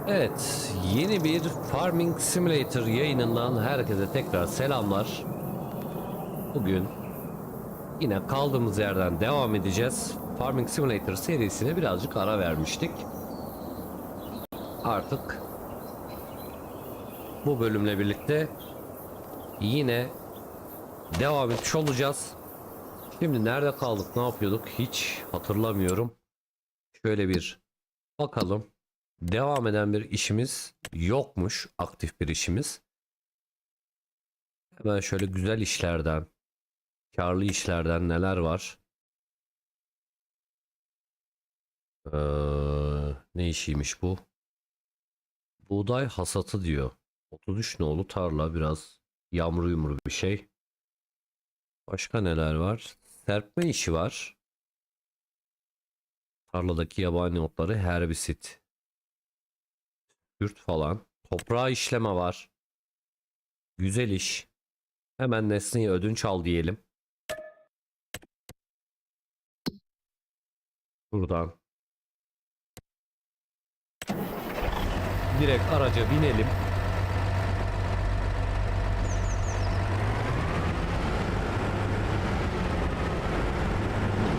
Evet, yeni bir Farming Simulator yayınından herkese tekrar selamlar. Bugün yine kaldığımız yerden devam edeceğiz. Farming Simulator serisine birazcık ara vermiştik. Artık bu bölümle birlikte yine devam etmiş olacağız. Şimdi nerede kaldık, ne yapıyorduk hiç hatırlamıyorum. Şöyle bir bakalım. Devam eden bir işimiz yokmuş, aktif bir işimiz. Hemen şöyle güzel işlerden, karlı işlerden neler var? Ne işiymiş bu? Buğday hasatı diyor. 33 nolu tarla, biraz yağmur yumru bir şey. Başka neler var? Serpme işi var. Tarladaki yabani otları herbisit. Kürt falan. Toprağı işleme var. Güzel iş. Hemen nesneyi ödünç al diyelim. Buradan. Direkt araca binelim.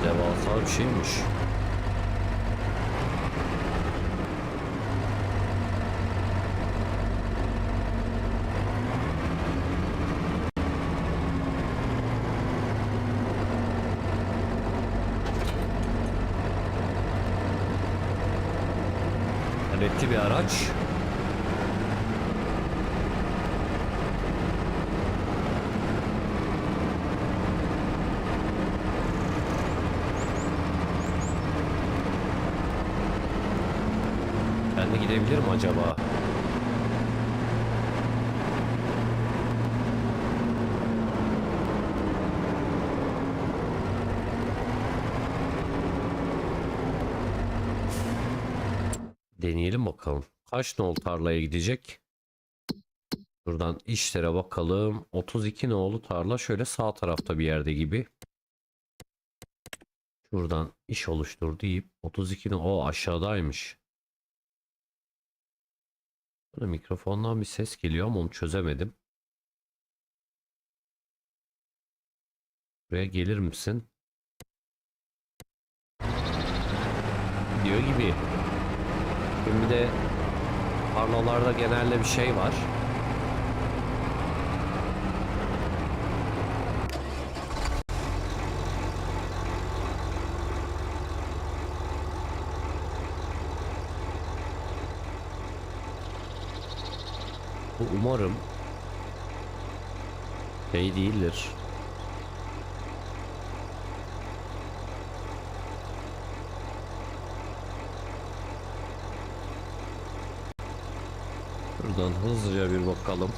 Devasa bir şeymiş. Aletli bir araç. Ben de gidebilirim acaba? Deneyelim bakalım. Kaç nol tarlaya gidecek? Buradan işlere bakalım. 32 nolu tarla şöyle sağ tarafta bir yerde gibi. Şuradan iş oluştur deyip 32 nol. O aşağıdaymış. Bana mikrofondan bir ses geliyor ama onu çözemedim. Buraya gelir misin? Diyor gibi. Şimdi de tarlalarda genelde bir şey var. Bu umarım şey değildir. Buradan hızlıca bir bakalım.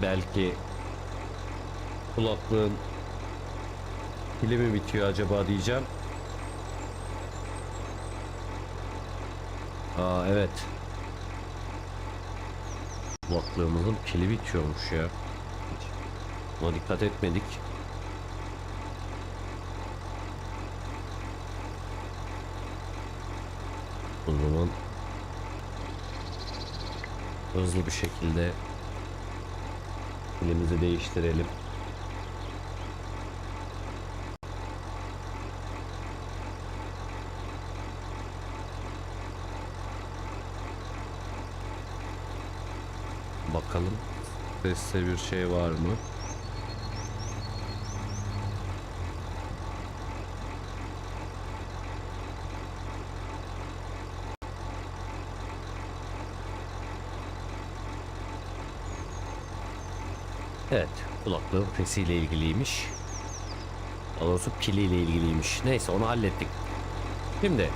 Belki kulaklığın pili mi bitiyor acaba diyeceğim. Aa evet. Kulaklığımızın pili bitiyormuş ya. Hiç buna dikkat etmedik. O zaman hızlı bir şekilde pilimizi değiştirelim. Bakalım seste bir şey var mı? Evet, kulaklığın sesiyle ilgiliymiş. Daha doğrusu piliyle ilgiliymiş. Neyse, onu hallettik. Şimdi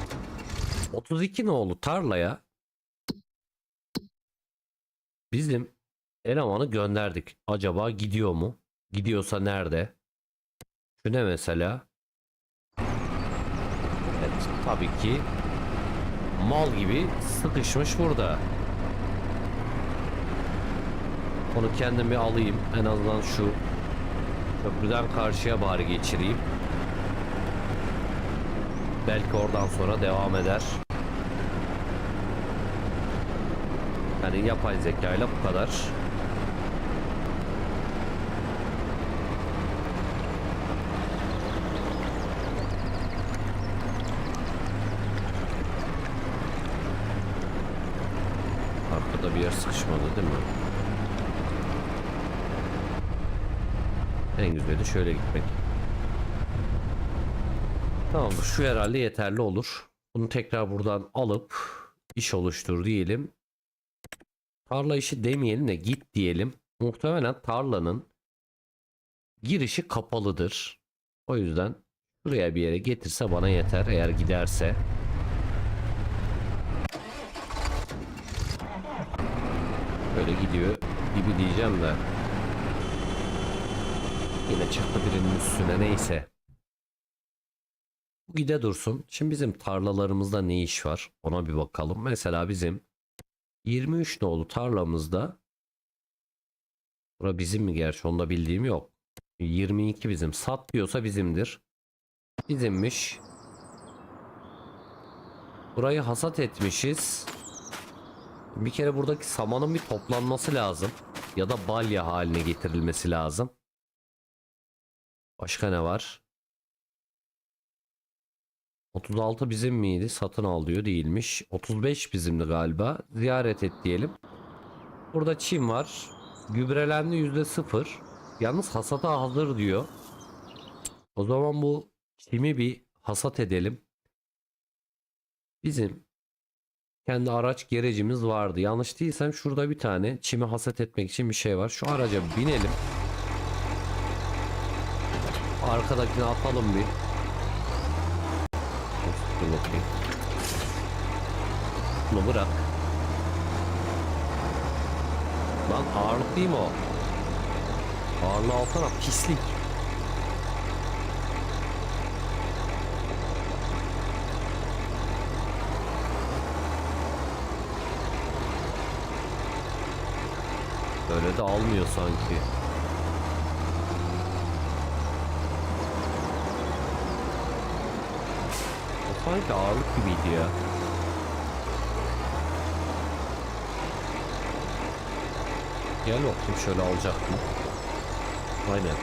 32 nolu tarlaya bizim elemanı gönderdik. Acaba gidiyor mu? Gidiyorsa nerede? Şu ne mesela? Evet, tabii ki mal gibi sıkışmış burada. Onu kendim bir alayım. En azından şu köprüden karşıya bari geçireyim. Belki oradan sonra devam eder. Yani yapay zeka ile bu kadar. Arkada bir yer sıkışmadı değil mi? En güzeli şöyle gitmek. Tamamdır. Şu herhalde yeterli olur. Bunu tekrar buradan alıp iş oluştur diyelim. Tarla işi demeyelim de git diyelim. Muhtemelen tarlanın girişi kapalıdır. O yüzden buraya bir yere getirse bana yeter eğer giderse. Böyle gidiyor gibi diyeceğim de. Yine çıktı birinin üstüne, neyse. Bu gide dursun. Şimdi bizim tarlalarımızda ne iş var? Ona bir bakalım. Mesela bizim 23 nolu tarlamızda, bura bizim mi gerçi, onu da bildiğim yok. 22 bizim. Sat diyorsa bizimdir. Bizimmiş. Burayı hasat etmişiz. Bir kere buradaki samanın bir toplanması lazım. Ya da balya haline getirilmesi lazım. Başka ne var? 36 bizim miydi? Satın al diyor, değilmiş. 35 bizimdi galiba. Ziyaret et diyelim. Burada çim var. Gübrelendi %0. Yalnız hasata hazır diyor. O zaman bu çimi bir hasat edelim. Bizim kendi araç gerecimiz vardı. Yanlış değilsem şurada bir tane çimi hasat etmek için bir şey var. Şu araca binelim. Arkadakini atalım bir. Dur bakayım. Bunu bırak. Lan ağırlık değil mi o? Ağırlığı alsana, pislik. Böyle de almıyor sanki. O sanki ağırlık gibiydi ya. Gel bakayım, şöyle alacak mı? Aynen.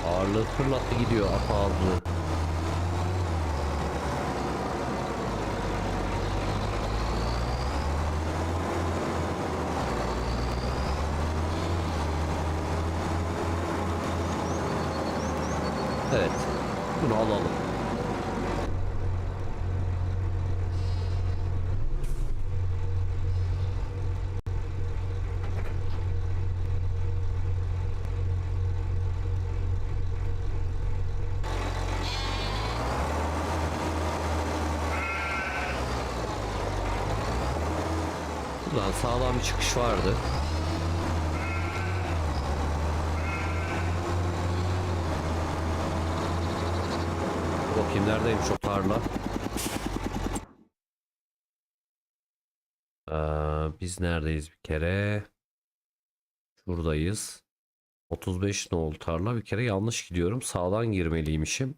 Ağırlığı fırlattı gidiyor, at ağırlığı. Evet. Bunu alalım. Buradan sağlam bir çıkış vardı. Bakayım neredeymiş o tarla. Biz neredeyiz bir kere? Şuradayız. 35 nolu tarla, bir kere yanlış gidiyorum. Sağdan girmeliymişim.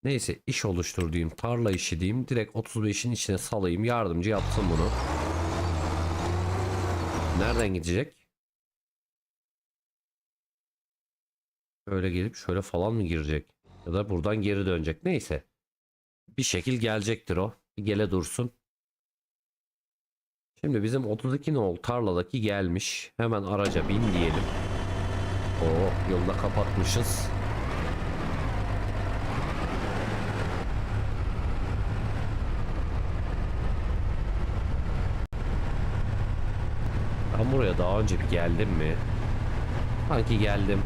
Neyse, iş oluştur diyeyim. Tarla işi diyeyim. Direkt 35'in içine salayım. Yardımcı yapsın bunu. Nereden gidecek? Şöyle gelip şöyle falan mı girecek? Ya da buradan geri dönecek. Neyse. Bir şekil gelecektir o. Bir gele dursun. Şimdi bizim 32 nolu tarladaki gelmiş. Hemen araca bin diyelim. Oo, yolda kapatmışız. Ben buraya daha önce bir geldim mi? Sanki geldim.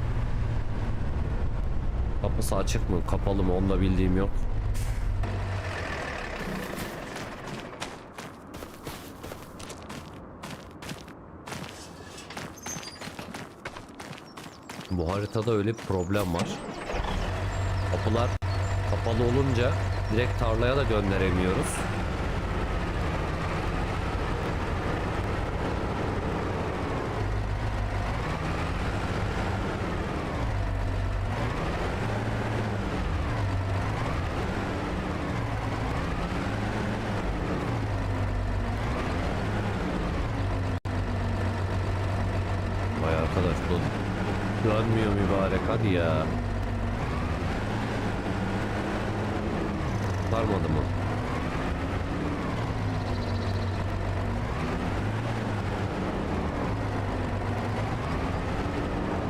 Kapısı açık mı, kapalı mı, onu da bildiğim yok. Bu haritada öyle bir problem var. Kapılar kapalı olunca direkt tarlaya da gönderemiyoruz. dönmüyor mübarek, hadi ya. Sarmadı mı?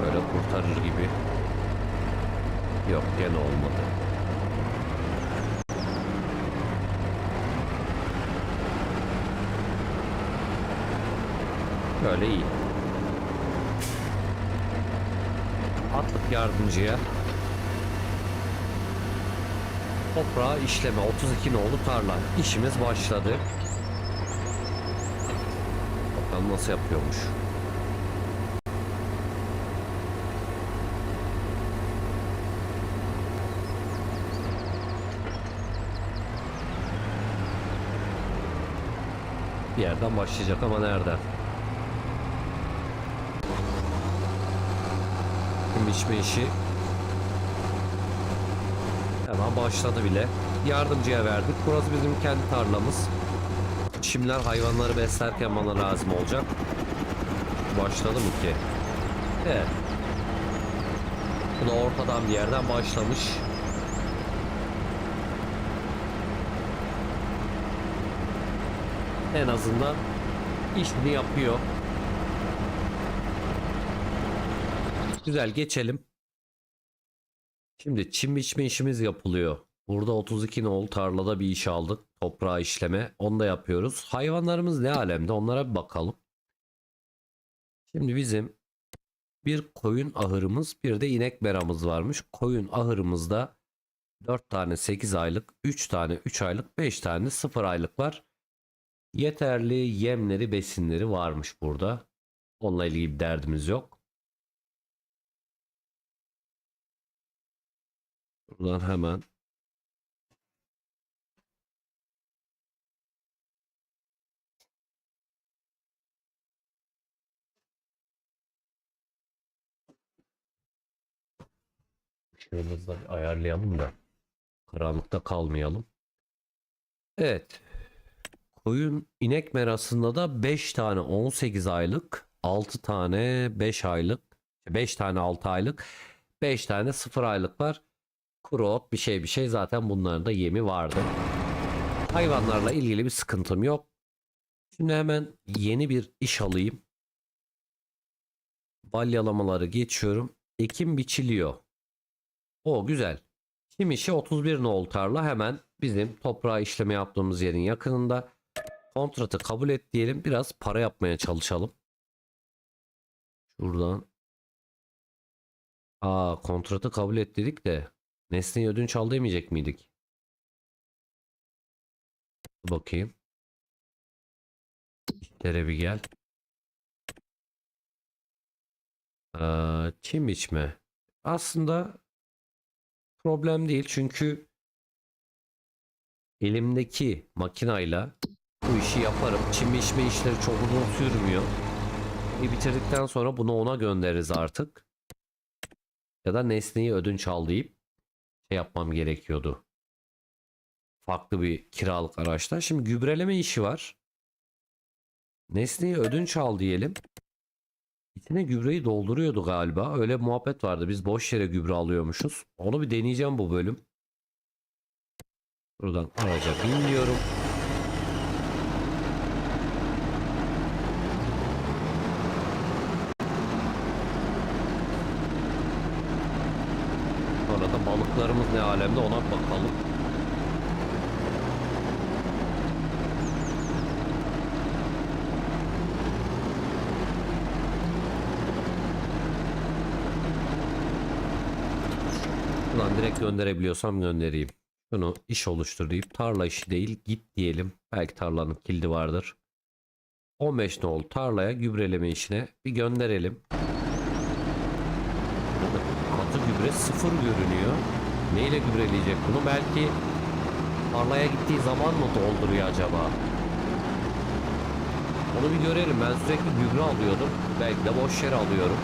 Böyle kurtarır gibi. Yok, gene olmadı. Böyle iyi. Attık yardımcıya. Toprağı işleme, 32 nolu tarla. İşimiz başladı. Bakalım nasıl yapıyormuş. Bir yerden başlayacak ama nereden? Biçme işi hemen başladı bile. Yardımcıya verdik. Burası bizim kendi tarlamız. Çimler hayvanları beslerken bana lazım olacak. Başladı mı ki? Evet. Bu da ortadan bir yerden başlamış. En azından işini yapıyor. Güzel, geçelim. Şimdi çim biçme işimiz yapılıyor. Burada 32 nol tarlada bir iş aldık. Toprağı işleme. Onu da yapıyoruz. Hayvanlarımız ne alemde? Onlara bir bakalım. Şimdi bizim bir koyun ahırımız, bir de inek meramız varmış. Koyun ahırımızda 4 tane 8 aylık, 3 tane 3 aylık, 5 tane 0 aylık var. Yeterli yemleri, besinleri varmış burada. Onunla ilgili bir derdimiz yok. Buradan hemen ışığımızı da bir ayarlayalım da karanlıkta kalmayalım. Evet. Koyun inek merasında da 5 tane 18 aylık, 6 tane 5 aylık, 5 tane 6 aylık, 5 tane 0 aylık var. Kuru ot bir şey zaten bunların da yemi vardı. Hayvanlarla ilgili bir sıkıntım yok. Şimdi hemen yeni bir iş alayım. Balyalamaları geçiyorum. Ekim biçiliyor. O güzel. Çim işi 31 nol tarla hemen bizim toprağı işleme yaptığımız yerin yakınında. Kontratı kabul et diyelim. Biraz para yapmaya çalışalım. Şuradan. Kontratı kabul et dedik de nesneyi ödünç al demeyecek miydik? Bakayım. İşlere bir gel. Çim biçme. Aslında problem değil çünkü elimdeki makinayla bu işi yaparım. Çim biçme işleri çok uzun sürmüyor. Bitirdikten sonra bunu ona göndeririz artık. Ya da nesneyi ödünç al deyip şey yapmam gerekiyordu. Farklı bir kiralık araçtan. Şimdi gübreleme işi var. Nesneyi ödünç al diyelim. İçine gübreyi dolduruyordu galiba. Öyle bir muhabbet vardı. Biz boş yere gübre alıyormuşuz. Onu bir deneyeceğim bu bölüm. Buradan araca binmiyorum. Sonra da balıklarımız ne alemde ona bakalım. Buradan direkt gönderebiliyorsam göndereyim. Bunu iş oluştur deyip tarla işi değil git diyelim. Belki tarlanın kilidi vardır. 15 nol tarlaya gübreleme işine bir gönderelim. Katı gübre 0 görünüyor. Neyle gübreleyecek bunu? Belki tarlaya gittiği zaman mı dolduruyor acaba? Onu bir görelim. Ben sürekli gübre alıyordum. Belki de boş yere alıyorum.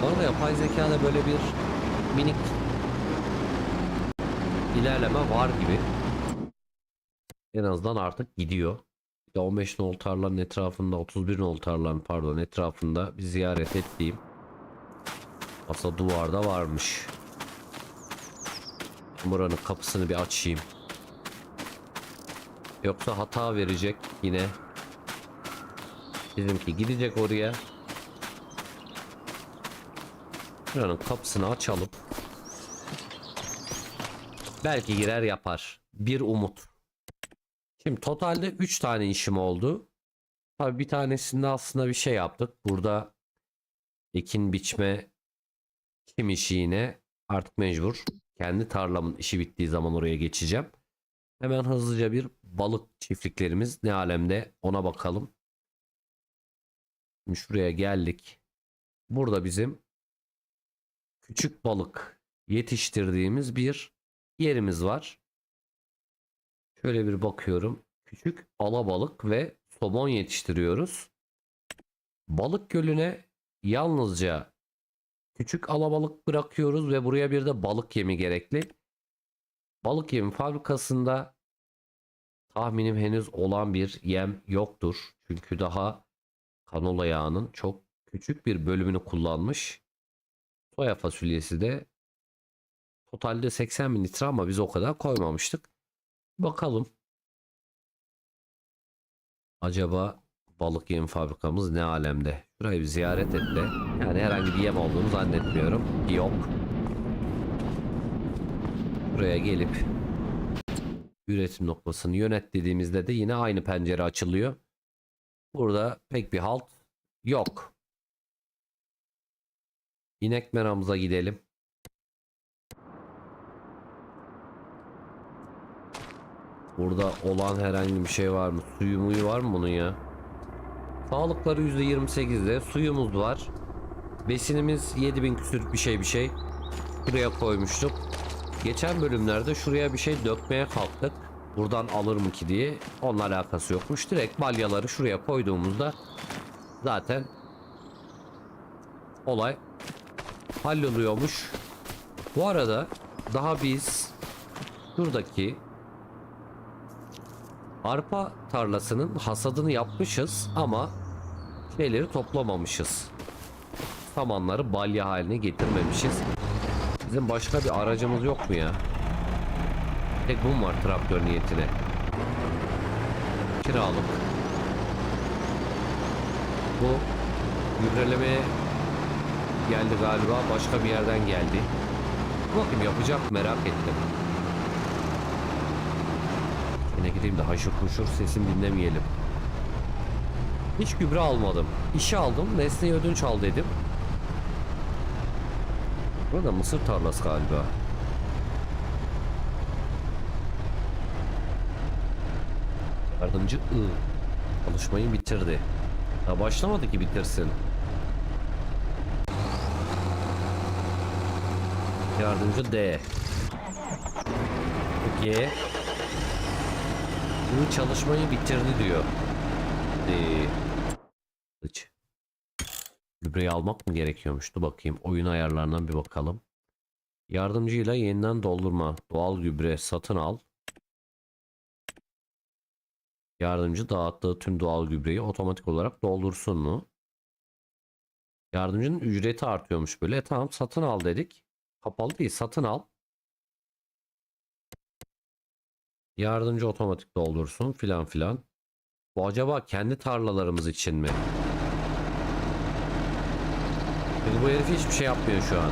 Bu arada yapay zekada böyle bir minik ilerleme var gibi. En azından artık gidiyor. Bir de 15 nol tarlanın etrafında, 31 nol tarlanın pardon etrafında bir ziyaret ettiğim aslında duvarda varmış. Buranın kapısını bir açayım. Yoksa hata verecek yine. Bizimki gidecek oraya. Buranın kapısını açalım. Belki girer yapar. Bir umut. Şimdi totalde 3 tane işim oldu. Tabii bir tanesinde aslında bir şey yaptık. Burada ekin biçme kim işi yine artık mecbur. Kendi tarlamın işi bittiği zaman oraya geçeceğim. Hemen hızlıca bir balık çiftliklerimiz ne alemde ona bakalım. Şimdi şuraya geldik. Burada bizim küçük balık yetiştirdiğimiz bir yerimiz var. Şöyle bir bakıyorum. Küçük alabalık ve somon yetiştiriyoruz. Balık gölüne yalnızca küçük alabalık bırakıyoruz ve buraya bir de balık yemi gerekli. Balık yemi fabrikasında tahminim henüz olan bir yem yoktur. Çünkü daha kanola yağının çok küçük bir bölümünü kullanmış. Soya fasulyesi de totalde 80 bin litre ama biz o kadar koymamıştık. Bakalım. Acaba balık yem fabrikamız ne alemde? Şurayı bir ziyaret et de. Yani herhangi bir yem olduğunu zannetmiyorum. Yok. Buraya gelip üretim noktasını yönet dediğimizde de yine aynı pencere açılıyor. Burada pek bir halt yok. İnek meramıza gidelim. Burada olan herhangi bir şey var mı? Suyu muyu var mı bunun ya? Sağlıkları %28'de. Suyumuz var. Besinimiz 7000 küsür bir şey. Buraya koymuştuk. Geçen bölümlerde şuraya bir şey dökmeye kalktık. Buradan alır mı ki diye. Onunla alakası yokmuş. Direkt balyaları şuraya koyduğumuzda zaten olay halloluyormuş. Bu arada daha biz şuradaki arpa tarlasının hasadını yapmışız ama şeyleri toplamamışız. Samanları balya haline getirmemişiz. Bizim başka bir aracımız yok mu ya? Tek bu mu var traktör niyetine? Kiralık. Bu gübrelemeye geldi galiba. Başka bir yerden geldi. Bakayım yapacak merak ettim. Yine gideyim de haşır huşur sesini dinlemeyelim. Hiç gübre almadım. İşe aldım. Nesneyi ödünç al dedim. Burada mısır tarlası galiba. Yardımcı I. Çalışmayı bitirdi. Daha başlamadı ki bitirsin. Yardımcı D. G. I çalışmayı bitirdi diyor. Hiç. Gübreyi almak mı gerekiyormuş? Dur bakayım. Oyun ayarlarından bir bakalım. Yardımcıyla yeniden doldurma. Doğal gübre satın al. Yardımcı dağıttığı tüm doğal gübreyi otomatik olarak doldursun mu? Yardımcının ücreti artıyormuş böyle. Tamam satın al dedik. Kapalı değil satın al. Yardımcı otomatik doldursun filan filan. Bu acaba kendi tarlalarımız için mi? Çünkü bu herif hiçbir şey yapmıyor şu an.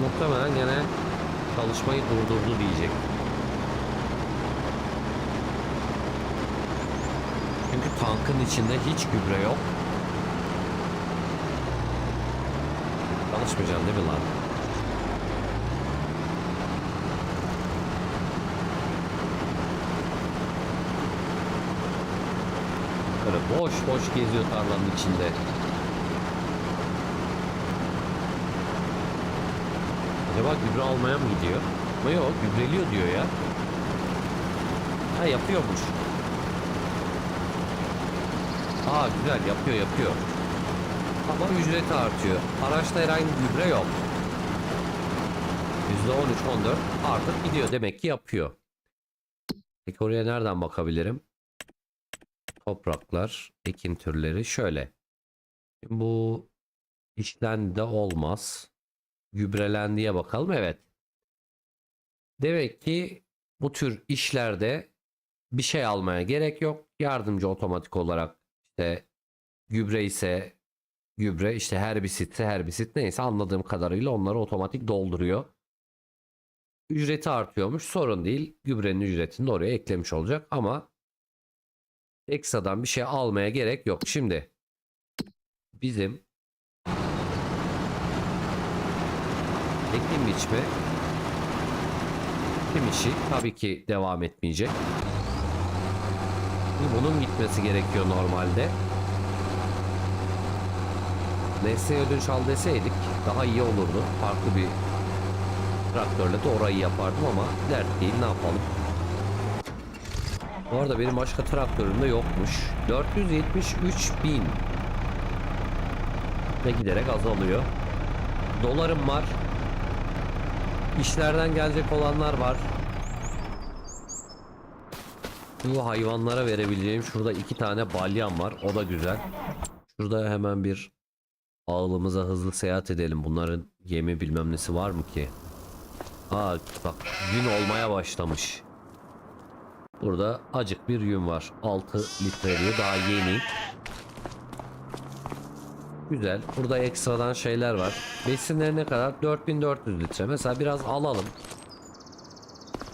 Muhtemelen gene çalışmayı durdurdu diyecek. Çünkü tankın içinde hiç gübre yok. Çalışmayacaksın değil mi lan? Böyle boş boş geziyor tarlanın içinde. Acaba gübre almaya mı gidiyor? Ama yok gübreliyor diyor ya. Ha yapıyormuş. Aa güzel yapıyor. Ama ücreti artıyor. Araçta herhangi bir gübre yok. %13-14 artık gidiyor demek ki yapıyor. Peki oraya nereden bakabilirim? Topraklar, ekin türleri şöyle. Bu işlendi olmaz. Gübrelendiye bakalım. Evet. Demek ki bu tür işlerde bir şey almaya gerek yok. Yardımcı otomatik olarak işte gübre ise gübre, işte herbisit ise herbisit, neyse anladığım kadarıyla onları otomatik dolduruyor. Ücreti artıyormuş, sorun değil. Gübrenin ücretini de oraya eklemiş olacak ama ekstradan bir şey almaya gerek yok. Şimdi bizim ekim biçme ekim işi tabii ki devam etmeyecek. Bunun gitmesi gerekiyor normalde. Nesneye ödünç al deseydik daha iyi olurdu. Farklı bir traktörle de orayı yapardım ama dert değil, ne yapalım. Bu arada benim başka traktörüm de yokmuş. 473.000 ve giderek azalıyor. Dolarım var. İşlerden gelecek olanlar var. Bu hayvanlara verebileceğim şurada 2 tane balyan var. O da güzel. Şurada hemen bir ağılımıza hızlı seyahat edelim. Bunların yemi bilmem nesi var mı ki? Aa bak, gün olmaya başlamış. Burada acık bir yün var. 6 litre diyor, daha yeni. Güzel. Burada ekstradan şeyler var. Besinleri ne kadar? 4400 litre. Mesela biraz alalım.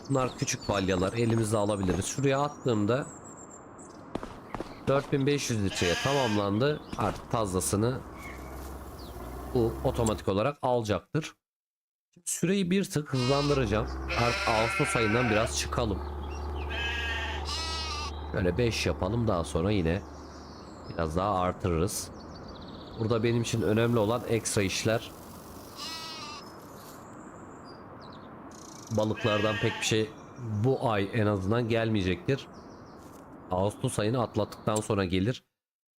Bunlar küçük balyalar. Elimizde alabiliriz. Şuraya attığımda 4500 litreye tamamlandı. Artık fazlasını bu otomatik olarak alacaktır. Şimdi süreyi bir tık hızlandıracağım. Artık Ağustos ayından biraz çıkalım. Böyle 5 yapalım, daha sonra yine biraz daha artırırız. Burada benim için önemli olan ekstra işler. Balıklardan pek bir şey bu ay en azından gelmeyecektir. Ağustos ayını atlattıktan sonra gelir.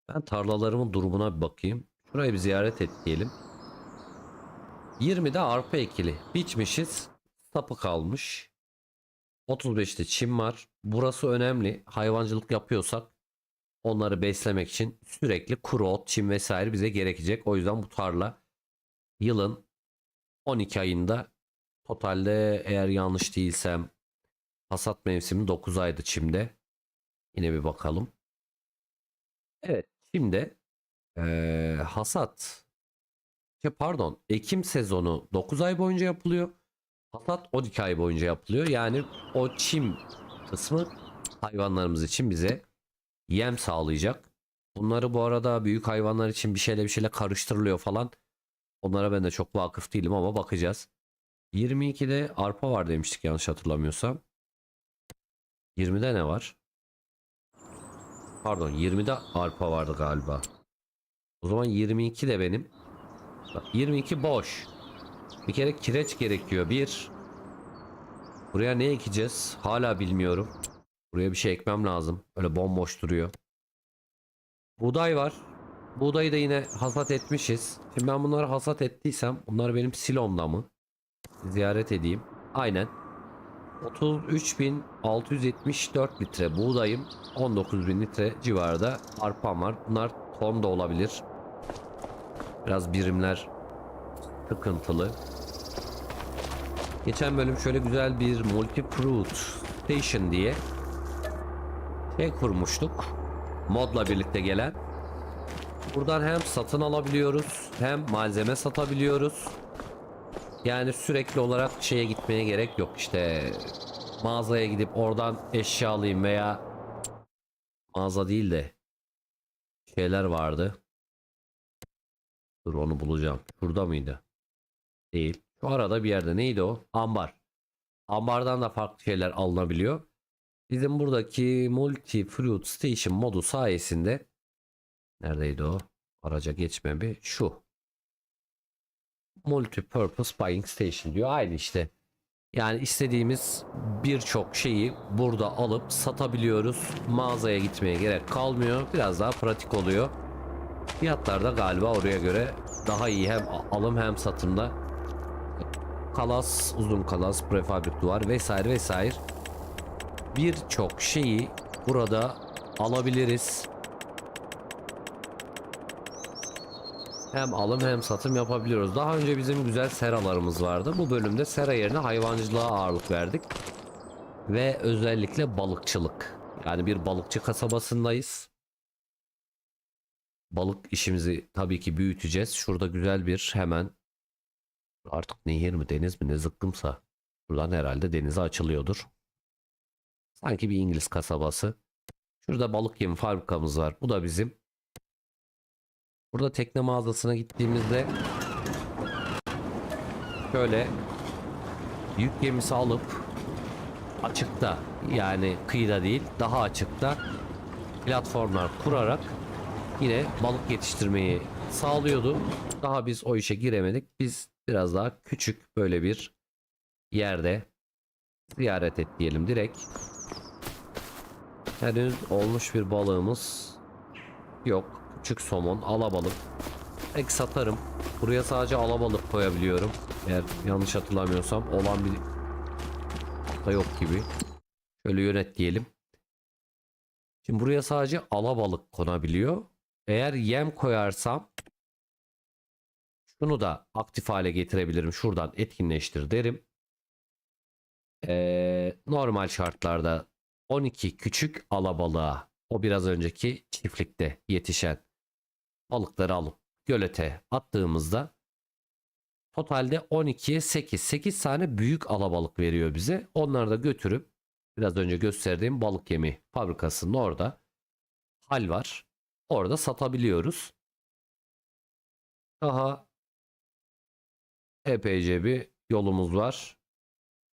Ben tarlalarımın durumuna bir bakayım. Şurayı bir ziyaret et diyelim. 20'de arpa ekili. Biçmişiz. Sapı kalmış. 35'te çim var. Burası önemli. Hayvancılık yapıyorsak onları beslemek için sürekli kuru ot, çim vesaire bize gerekecek. O yüzden bu tarla yılın 12 ayında, totalde eğer yanlış değilsem hasat mevsimi 9 aydı çimde. Yine bir bakalım. Evet, şimdi hasat, pardon, ekim sezonu 9 ay boyunca yapılıyor. Hasat 12 ay boyunca yapılıyor. Yani o çim kısmı hayvanlarımız için bize yem sağlayacak. Bunları bu arada büyük hayvanlar için bir şeyle karıştırılıyor falan. Onlara ben de çok vakıf değilim ama bakacağız. 22'de arpa var demiştik yanlış hatırlamıyorsam. 20'de ne var? Pardon, 20'de arpa vardı galiba. O zaman 22 de benim. Bak, 22 boş. Bir kere kireç gerekiyor. Bir. Buraya ne ekeceğiz? Hala bilmiyorum. Buraya bir şey ekmem lazım. Öyle bomboş duruyor. Buğday var. Buğdayı da yine hasat etmişiz. Şimdi ben bunları hasat ettiysem bunlar benim silomda mı? Ziyaret edeyim. Aynen. 33.674 litre buğdayım. 19.000 litre civarında arpam var. Bunlar ton da olabilir. Biraz birimler sıkıntılı. Geçen bölüm şöyle güzel bir multi fruit station diye şey kurmuştuk. Modla birlikte gelen. Buradan hem satın alabiliyoruz hem malzeme satabiliyoruz. Yani sürekli olarak şeye gitmeye gerek yok. İşte mağazaya gidip oradan eşya alayım veya mağaza değil de şeyler vardı. Dur, onu bulacağım. Şurada mıydı? Değil. Şu arada bir yerde, neydi o? Ambar. Ambardan da farklı şeyler alınabiliyor. Bizim buradaki Multi Fruit Station modu sayesinde, neredeydi o? Araca geçme bir. Şu. Multi Purpose Buying Station diyor. Aynı işte. Yani istediğimiz birçok şeyi burada alıp satabiliyoruz. Mağazaya gitmeye gerek kalmıyor. Biraz daha pratik oluyor. Fiyatlar da galiba oraya göre daha iyi, hem alım hem satımda. Kalas, uzun kalas, prefabrik duvar vesaire vesaire. birçok şeyi burada alabiliriz. Hem alım hem satım yapabiliyoruz. Daha önce bizim güzel seralarımız vardı. Bu bölümde sera yerine hayvancılığa ağırlık verdik. Ve özellikle balıkçılık. Yani bir balıkçı kasabasındayız. Balık işimizi tabii ki büyüteceğiz. Şurada güzel bir hemen artık nehir mi deniz mi ne zıkkımsa. Buradan herhalde denize açılıyordur. Sanki bir İngiliz kasabası. Şurada balık yemi fabrikamız var. Bu da bizim. Burada tekne mağazasına gittiğimizde şöyle yük gemisi alıp açıkta, yani kıyıda değil daha açıkta platformlar kurarak yine balık yetiştirmeyi sağlıyordu. Daha biz o işe giremedik. Biz biraz daha küçük böyle bir yerde ziyaret et diyelim direkt. Henüz olmuş bir balığımız yok. Küçük somon, alabalık. Peki satarım. Buraya sadece alabalık koyabiliyorum. Eğer yanlış hatırlamıyorsam olan bir da yok gibi. Şöyle yönet diyelim. Şimdi buraya sadece alabalık konabiliyor. Eğer yem koyarsam şunu da aktif hale getirebilirim. Şuradan etkinleştir derim. Normal şartlarda 12 küçük alabalığa, o biraz önceki çiftlikte yetişen balıkları alıp gölete attığımızda totalde 12'ye 8 tane büyük alabalık veriyor bize. Onları da götürüp biraz önce gösterdiğim balık yemi fabrikasının orada hal var. Orada satabiliyoruz. Daha epeyce bir yolumuz var.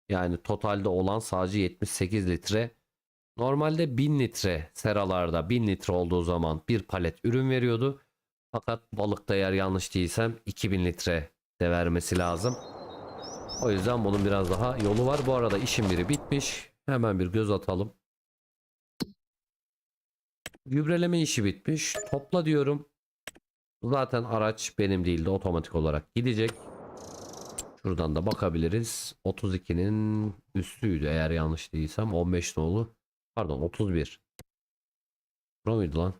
Yani totalde olan sadece 78 litre. Normalde 1000 litre seralarda 1000 litre olduğu zaman bir palet ürün veriyordu. Fakat balıkta eğer yanlış değilsem 2000 litre de vermesi lazım. O yüzden bunun biraz daha yolu var. Bu arada işin biri bitmiş. Hemen bir göz atalım. Gübreleme işi bitmiş. Topla diyorum. Zaten araç benim değildi. Otomatik olarak gidecek. Şuradan da bakabiliriz. 32'nin üstüydü eğer yanlış değilsem. 15 nolu. Pardon 31. Bura mıydı lan?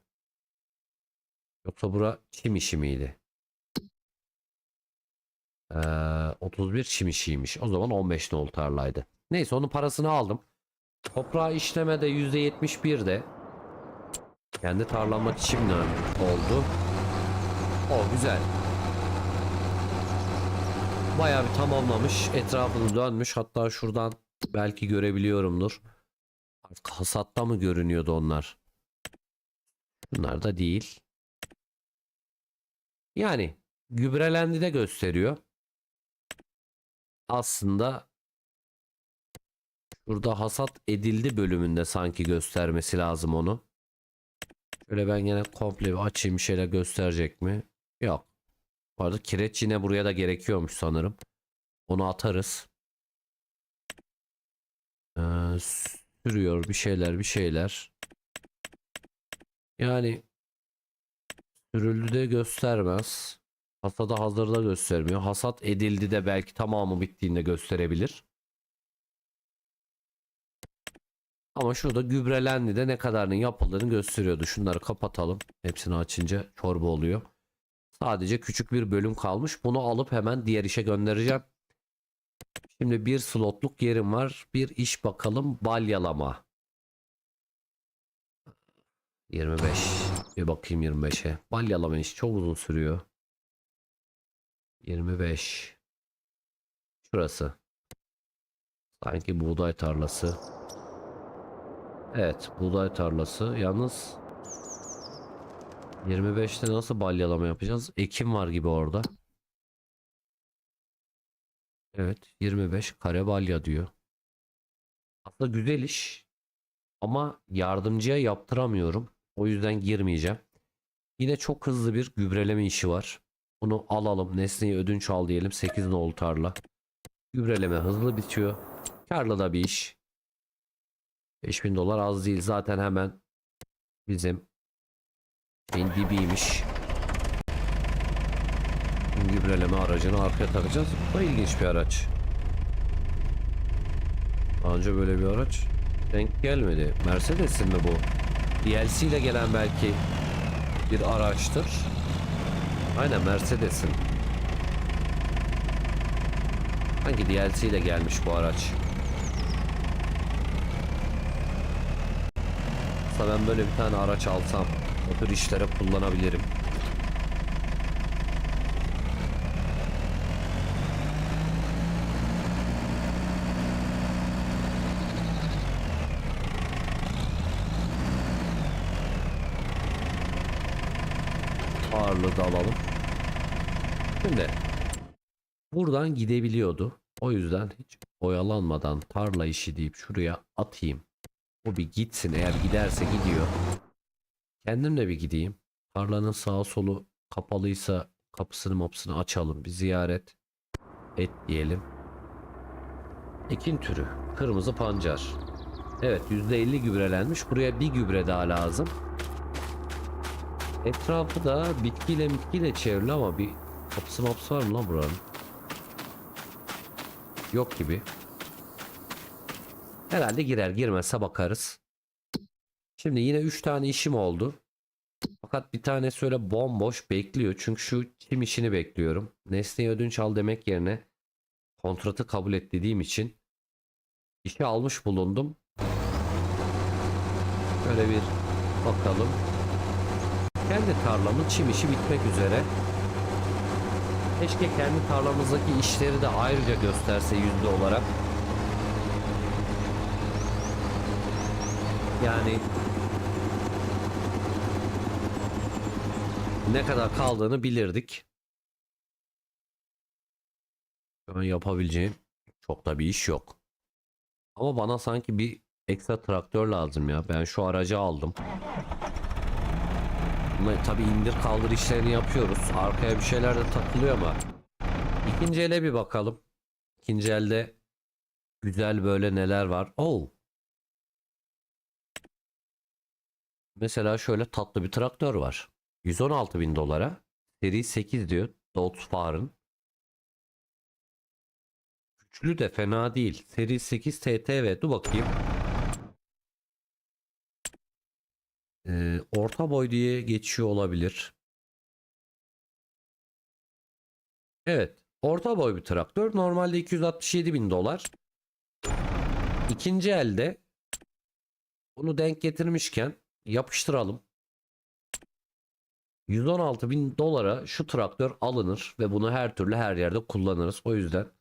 Yoksa bura çim işi miydi? 31 çim işiymiş. O zaman 15 nolu tarlaydı. Neyse onun parasını aldım. Toprağı işlemede %71 de kendi tarlamda çimle oldu. O güzel. Bayağı bir tamamlamış. Etrafını dönmüş. Hatta şuradan belki görebiliyorumdur. Artık hasatta mı görünüyordu onlar? Bunlar da değil. Yani gübrelendi de gösteriyor. Aslında şurada hasat edildi bölümünde sanki göstermesi lazım onu. Şöyle ben yine komple bir açayım, bir şeyler gösterecek mi? Yok. Bu arada kireç yine buraya da gerekiyormuş sanırım. Onu atarız. Sürüyor bir şeyler. Yani sürüldü de göstermez. Hasada hazırda göstermiyor. Hasat edildi de belki tamamı bittiğinde gösterebilir. Ama şurada gübrelendi de ne kadarının yapıldığını gösteriyordu. Şunları kapatalım. Hepsini açınca çorba oluyor. Sadece küçük bir bölüm kalmış. Bunu alıp hemen diğer işe göndereceğim. Şimdi bir slotluk yerim var. Bir iş bakalım. Balyalama. 25. Bir bakayım 25'e. Balyalama işi çok uzun sürüyor. 25. Şurası. Sanki buğday tarlası. Evet, buğday tarlası. Yalnız 25'te nasıl balyalama yapacağız? Ekim var gibi orada. Evet, 25 kare balya diyor. Aslında güzel iş ama yardımcıya yaptıramıyorum. O yüzden girmeyeceğim. Yine çok hızlı bir gübreleme işi var. Bunu alalım. Nesneyi ödünç al diyelim. 8 nolu tarla. Gübreleme hızlı bitiyor. Karlı da bir iş. 5000 dolar az değil. Zaten hemen bizim en dibiymiş. Gübreleme aracını arkaya takacağız. Bu da ilginç bir araç. Daha önce böyle bir araç Denk gelmedi. Mercedes'in mi bu? DLC ile gelen belki bir araçtır. Aynen Mercedes'in. Hangi DLC ile gelmiş bu araç? Aslında ben böyle bir tane araç alsam o tür işlere kullanabilirim. Ağırlığı da alalım. Şimdi buradan gidebiliyordu. O yüzden hiç oyalanmadan tarla işi deyip şuraya atayım. O bir gitsin, eğer giderse gidiyor. Kendim de bir gideyim. Tarlanın sağı solu kapalıysa kapısını mapsını açalım. Bir ziyaret et diyelim. Ekin türü kırmızı pancar. Evet, %50 gübrelenmiş. Buraya bir gübre daha lazım. Etrafı da bitkiyle çevrili ama bir kapısı mapsı var mı lan buranın? Yok gibi. Herhalde girer, girmezse bakarız. Şimdi yine 3 tane işim oldu. Fakat bir tanesi öyle bomboş bekliyor. Çünkü şu çim işini bekliyorum. Nesneyi ödünç al demek yerine kontratı kabul et dediğim için işi almış bulundum. Şöyle bir bakalım. Kendi tarlamın çim işi bitmek üzere. Keşke kendi tarlamızdaki işleri de ayrıca gösterse yüzde olarak. Yani ne kadar kaldığını bilirdik. Şu an yapabileceğim çok da bir iş yok. Ama bana sanki bir ekstra traktör lazım ya. Ben şu aracı aldım. Ama tabii indir kaldır işlerini yapıyoruz. Arkaya bir şeyler de takılıyor ama. İkinci ele bir bakalım. İkinci elde güzel böyle neler var. Oh. Mesela şöyle tatlı bir traktör var. 116 bin dolara. Seri 8 diyor. Dodge Far'ın. Güçlü de fena değil. Seri 8 TTV. Dur bakayım. Orta boy diye geçiyor olabilir. Evet. Orta boy bir traktör. Normalde 267 bin dolar. İkinci elde bunu denk getirmişken yapıştıralım. 116 bin dolara şu traktör alınır ve bunu her türlü her yerde kullanırız. O yüzden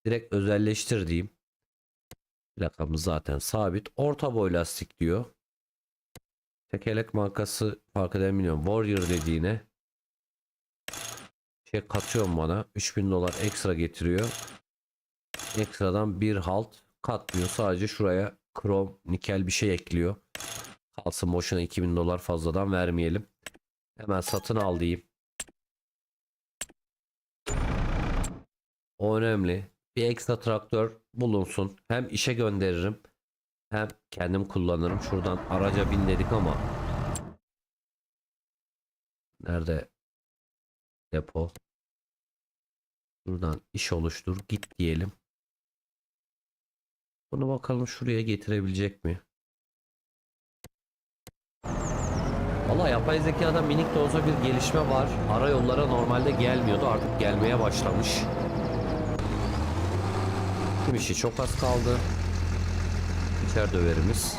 direkt özelleştir diyeyim. Plakamız zaten sabit. Orta boy lastik diyor. Tekerlek markası fark eden bilmiyorum. Warrior dediğine şey katıyorum bana. 3000 dolar ekstra getiriyor. Ekstradan bir halt katmıyor. Sadece şuraya krom, nikel bir şey ekliyor. Kalsın boşuna 2000 dolar fazladan vermeyelim. Hemen satın al diyeyim. O önemli. Bir ekstra traktör bulunsun. Hem işe gönderirim hem kendim kullanırım. Şuradan araca bin dedik ama nerede depo? Buradan iş oluştur git diyelim. Bunu bakalım şuraya getirebilecek mi? Valla yapay zekada minik de olsa bir gelişme var. Ara yollara normalde gelmiyordu. Artık gelmeye başlamış. Tüm işi çok az kaldı. İçer döverimiz.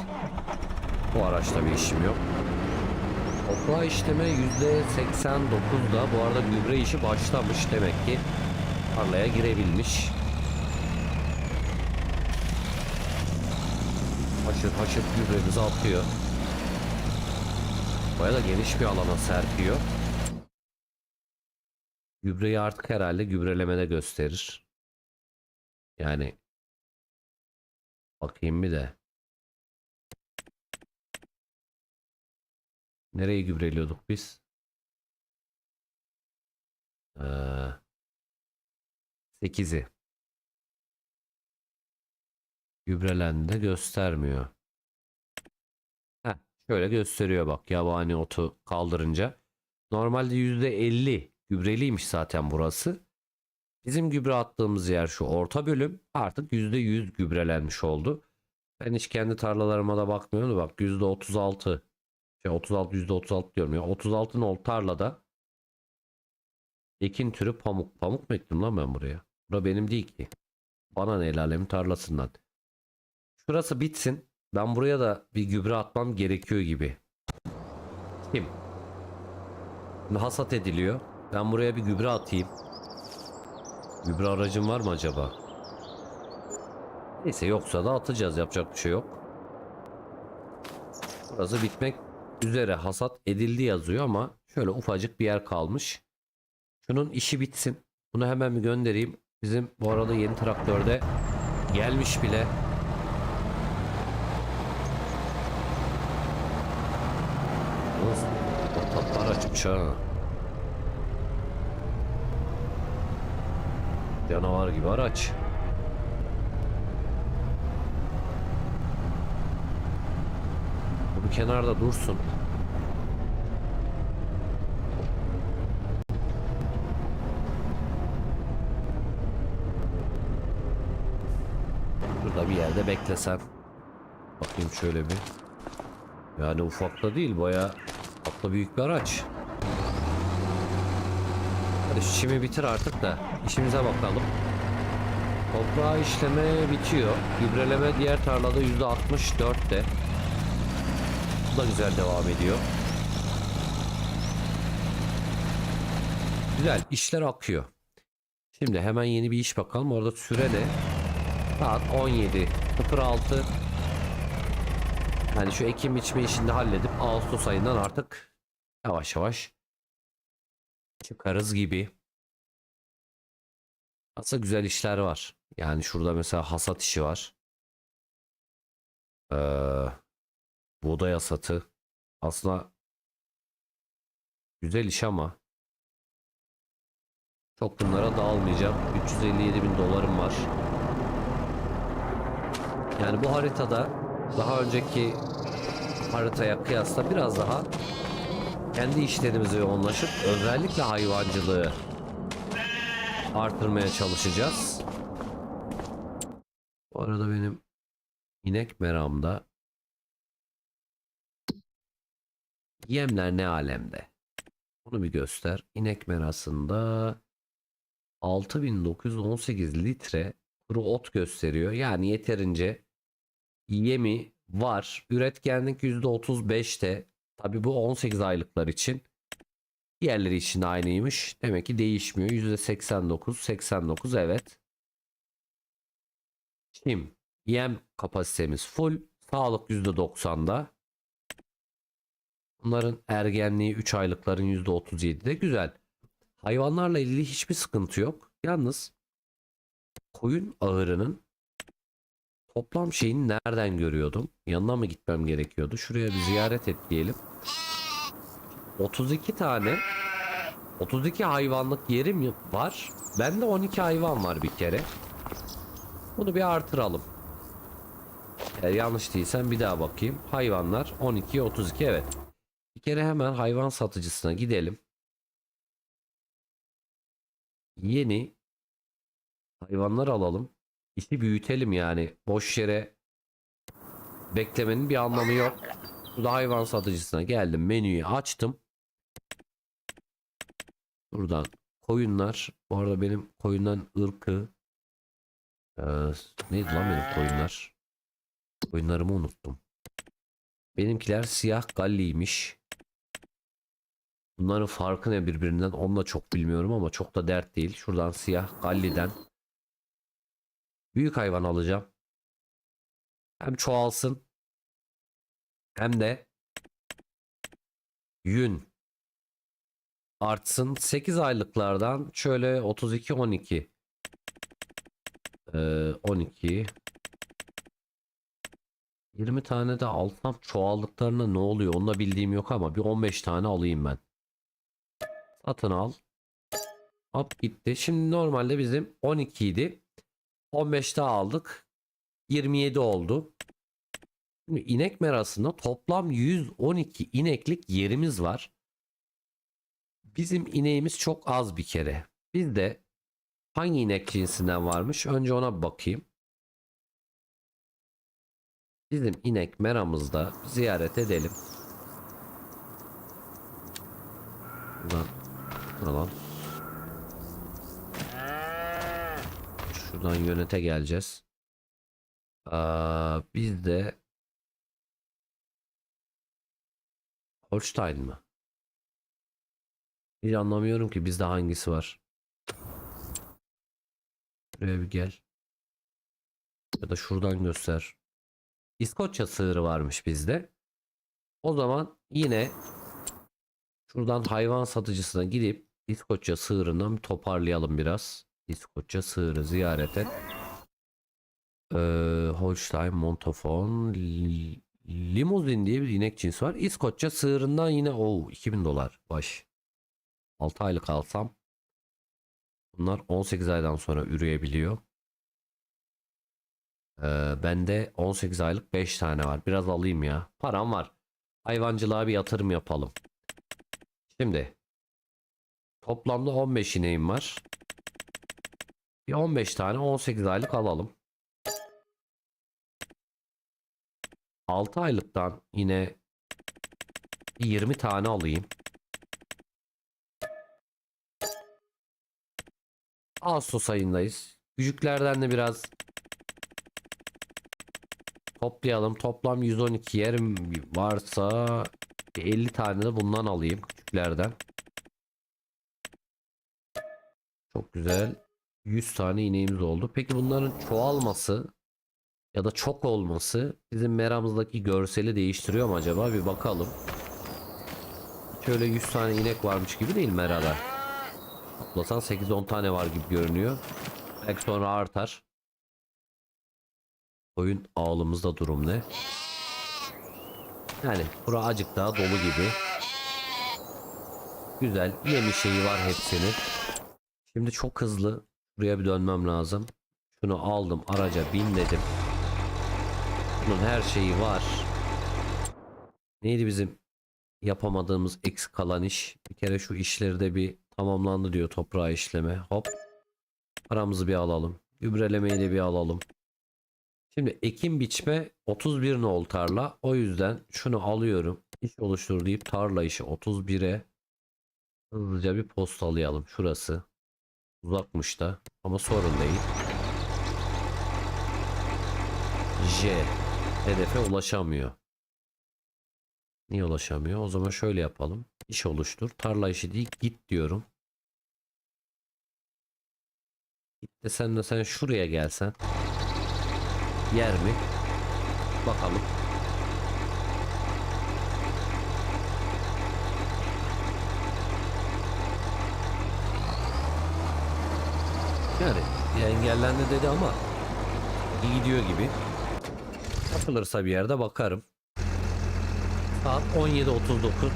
Bu araçta bir işim yok. Toprağı işleme %89'da. Bu arada gübre işi başlamış. Demek ki tarlaya girebilmiş. Haşır haşır gübremizi atıyor. Baya da geniş bir alana serpiyor. Gübreyi artık herhalde gübrelemede gösterir. Yani bakayım bir de. Nereyi gübreliyorduk biz? 8'i. Gübrelendi de göstermiyor. Heh, şöyle gösteriyor bak, yabani otu kaldırınca. Normalde %50 gübreliymiş zaten burası. Bizim gübre attığımız yer şu orta bölüm. Artık %100 gübrelenmiş oldu. Ben hiç kendi tarlalarıma da bakmıyorum da bak %36. 36 %36 diyorum ya. 36 nol tarlada ekin türü pamuk. Pamuk mu ektim lan ben buraya? Bura benim değil ki. Bana ne el alemin tarlasından. Şurası bitsin. Ben buraya da bir gübre atmam gerekiyor gibi. Kim? Şimdi hasat ediliyor. Ben buraya bir gübre atayım. Gübre aracım var mı acaba? Neyse yoksa da atacağız. Yapacak bir şey yok. Burası bitmek üzere. Hasat edildi yazıyor ama şöyle ufacık bir yer kalmış. Şunun işi bitsin. Bunu hemen bir göndereyim. Bizim bu arada yeni traktörde gelmiş bile. Nasıl? Tatlar açmış ha. Canavar gibi araç. Bu kenarda dursun. Burada bir yerde beklesen. Bakayım şöyle bir. Yani ufak da değil, bayağı tatlı büyük bir araç. Hadi şu işimi bitir artık da işimize bakalım. Toprağı işleme bitiyor. Gübreleme diğer tarlada %64'te. Bu da güzel devam ediyor. Güzel, işler akıyor. Şimdi hemen yeni bir iş bakalım. Orada süre de saat 17.06. Yani şu ekim biçme işini de halledip Ağustos ayından artık yavaş yavaş çıkarız gibi. Aslında güzel işler var. Yani şurada mesela hasat işi var. Ee, buğday hasatı. Aslında güzel iş ama çok bunlara dağılmayacağım. 357 bin dolarım var. Yani bu haritada daha önceki haritaya kıyasla biraz daha kendi işlerimize yoğunlaşıp özellikle hayvancılığı artırmaya çalışacağız. Bu arada benim inek meramda yemler ne alemde? Bunu bir göster. İnek merasında 6918 litre kuru ot gösteriyor. Yani yeterince yemi var. Üretkenlik %35'te. Tabii bu 18 aylıklar için. Diğerleri için de aynıymış. Demek ki değişmiyor. %89, 89 evet. Şimdi yem kapasitemiz full. Sağlık %90'da. Bunların ergenliği 3 aylıkların %37'de. Güzel. Hayvanlarla ilgili hiçbir sıkıntı yok. Yalnız koyun ahırının toplam şeyini nereden görüyordum? Yanına mı gitmem gerekiyordu? Şuraya bir ziyaret et diyelim. 32 tane 32 hayvanlık yerim var. Bende 12 hayvan var bir kere. Bunu bir artıralım. Eğer yanlış değilsem bir daha bakayım. Hayvanlar 12'ye 32 evet. Bir kere hemen hayvan satıcısına gidelim. Yeni hayvanlar alalım. İşi büyütelim yani. Boş yere beklemenin bir anlamı yok. Burada hayvan satıcısına geldim. Menüyü açtım. Buradan koyunlar. Bu arada benim koyundan ırkı Ee, neydi lan benim koyunlar? Koyunlarımı unuttum. Benimkiler siyah galliymiş. Bunların farkı ne birbirinden onu da çok bilmiyorum ama çok da dert değil. Şuradan siyah galliden büyük hayvan alacağım. Hem çoğalsın hem de yün artsın. 8 aylıklardan şöyle 32 12 12 20 tane de alsam çoğaldıklarına ne oluyor onu da bildiğim yok ama bir 15 tane alayım ben. Satın al. Hop gitti. Şimdi normalde bizim 12 idi. 15 daha aldık. 27 oldu. Şimdi inek merasında toplam 112 ineklik yerimiz var. Bizim ineğimiz çok az bir kere. Bizde hangi inek cinsinden varmış? Önce ona bir bakayım. Bizim inek meramızda ziyaret edelim. Buradan şuradan yönete geleceğiz. Biz de Holstein mı? Hiç anlamıyorum ki bizde hangisi var. Buraya bir gel. Ya da şuradan göster. İskoçya sığırı varmış bizde. O zaman yine şuradan hayvan satıcısına gidip İskoçya sığırından bir toparlayalım biraz. İskoçya sığırı ziyaret et. Holstein, Montafon, Limuzin diye bir inek cinsi var. İskoçya sığırından yine 2000 dolar baş. 6 aylık alsam bunlar 18 aydan sonra üreyebiliyor. Bende 18 aylık 5 tane var. Biraz alayım ya. Param var. Hayvancılığa bir yatırım yapalım. Şimdi toplamda 15 ineğim var. Bir 15 tane 18 aylık alalım. 6 aylıktan yine 20 tane alayım. Ağustos ayındayız. Küçüklerden de biraz toplayalım. Toplam 112 yerim varsa 50 tane de bundan alayım küçüklerden. Çok güzel. 100 tane ineğimiz oldu. Peki bunların çoğalması ya da çok olması bizim meramızdaki görseli değiştiriyor mu acaba? Bir bakalım. Şöyle 100 tane inek varmış gibi değil merada. Toplasan 8-10 tane var gibi görünüyor. Belki sonra artar. Koyun ağımızda durum ne? Yani bura acık daha dolu gibi. Güzel. Yemiş şeyi var hepsinin. Şimdi çok hızlı buraya bir dönmem lazım. Şunu aldım, araca bin dedim. Bunun her şeyi var. Neydi bizim yapamadığımız eksik kalan iş? Bir kere şu işleri de bir tamamlandı diyor, toprağı işleme. Hop. Paramızı bir alalım. Gübrelemeyi de bir alalım. Şimdi ekim biçme 31 nol tarla. O yüzden şunu alıyorum. İş oluştur deyip tarla işi 31'e hızlıca bir postalayalım. Şurası uzakmış da ama sorun değil. J hedefe ulaşamıyor. Niye ulaşamıyor? O zaman şöyle yapalım. İş oluştur. Tarla işi değil, git diyorum. Git de sen şuraya gelsen. Yer mi? Bakalım. Yani engellendi dedi ama iyi gidiyor gibi. Yapılırsa bir yerde bakarım. Saat 17.39.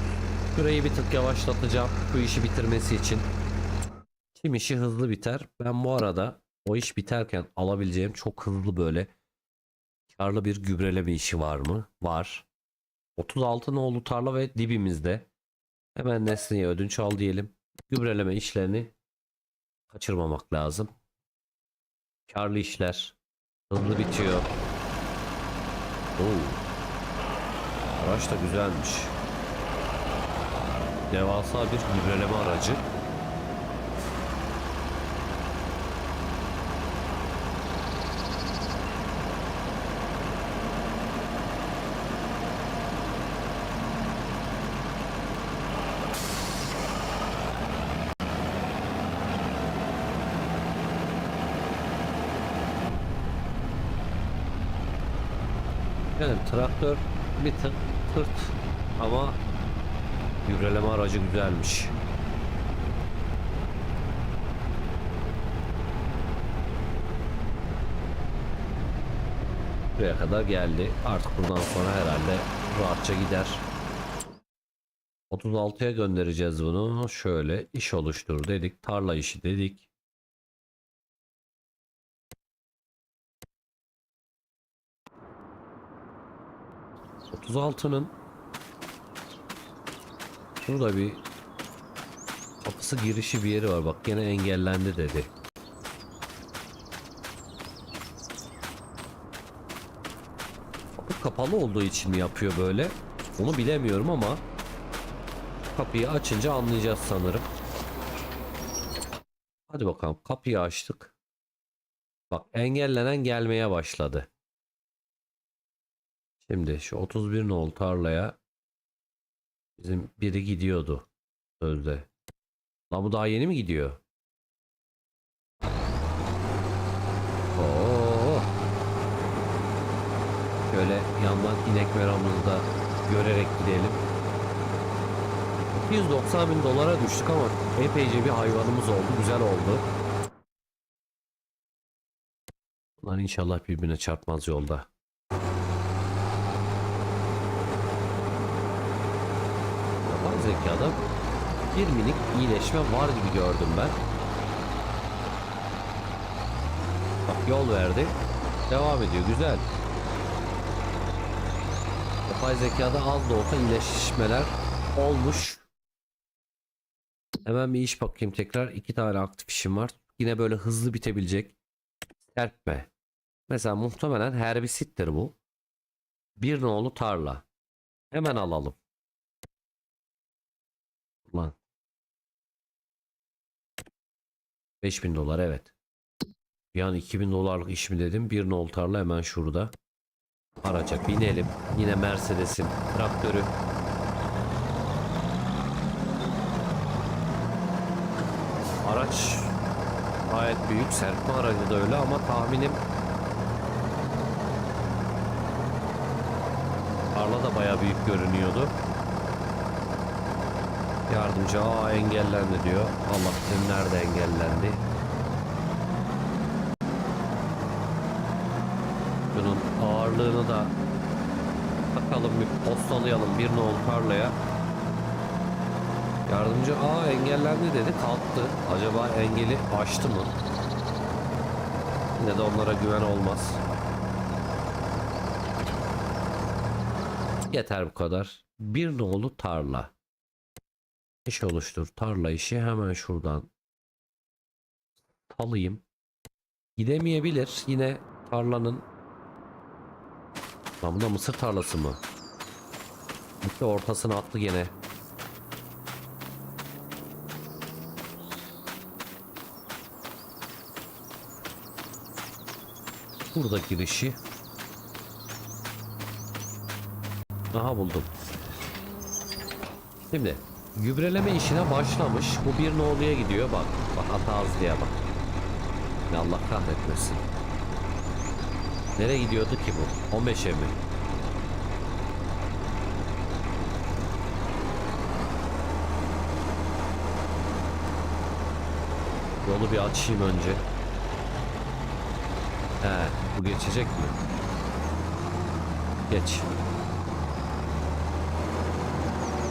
Şurayı bir tık yavaşlatacağım. Bu işi bitirmesi için. Kim işi hızlı biter. Ben bu arada o iş biterken alabileceğim çok hızlı böyle karlı bir gübreleme işi var mı? Var. 36 nolu tarla ve dibimizde. Hemen Nesne'ye ödünç al diyelim. Gübreleme işlerini kaçırmamak lazım. Karlı işler. Hızlı bitiyor. Oo. Araç da güzelmiş. Devasa bir gübreleme aracı. Yani traktör bir tık tırt ama gübreleme aracı güzelmiş. Buraya kadar geldi. Artık buradan sonra herhalde rahatça gider. 36'ya göndereceğiz bunu. Şöyle iş oluştur dedik. Tarla işi dedik. ...36'nın... ...burada bir... ...kapısı girişi bir yeri var. Bak gene engellendi dedi. kapalı olduğu için mi yapıyor böyle? Onu bilemiyorum ama kapıyı açınca anlayacağız sanırım. Hadi bakalım, kapıyı açtık. Bak, engellenen gelmeye başladı. Şimdi şu 31 nolu tarlaya bizim biri gidiyordu sözde. Lan bu daha yeni mi gidiyor? Oo. Şöyle yandan inek meramızı da görerek gidelim. 290 bin dolara düştük ama epeyce bir hayvanımız oldu. Güzel oldu. Bunlar inşallah birbirine çarpmaz yolda. Yapay zekada bir minik iyileşme var gibi gördüm ben. Bak, yol verdi. Devam ediyor. Güzel. Yapay zekada az da olsa iyileşmeler olmuş. Hemen bir iş bakayım tekrar. 2 tane aktif işim var. Yine böyle hızlı bitebilecek. Serpme. Mesela muhtemelen herbisittir bu. Bir nolu tarla. Hemen alalım. Lan. 5000 dolar, evet. Yani 2000 dolarlık iş mi dedim. Bir nolu tarla hemen şurada. Araca binelim. Yine Mercedes'in traktörü. Araç gayet büyük. Serpme aracı da öyle ama tahminim tarla da baya büyük görünüyordu. Yardımcı engellendi diyor. Allah bilir nerede engellendi. Bunun ağırlığını da bakalım, bir postalayalım bir nolu tarlaya. Yardımcı engellendi dedi, kalktı. Acaba engeli aştı mı? Yine de onlara güven olmaz. Yeter bu kadar. Bir nolu tarla. İş oluştur. Tarla işi hemen şuradan alayım. Gidemeyebilir. Yine tarlanın... Lan bu da mısır tarlası mı? Gitti ortasına attı gene. Burada girişi. Aha, buldum. Şimdi gübreleme işine başlamış. Bu bir noluya gidiyor bak. Bak, hata az diye bak. Ya Allah kahretmesin. Nereye gidiyordu ki bu? 15'e mi? Yolu bir açayım önce. He, bu geçecek mi? Geç.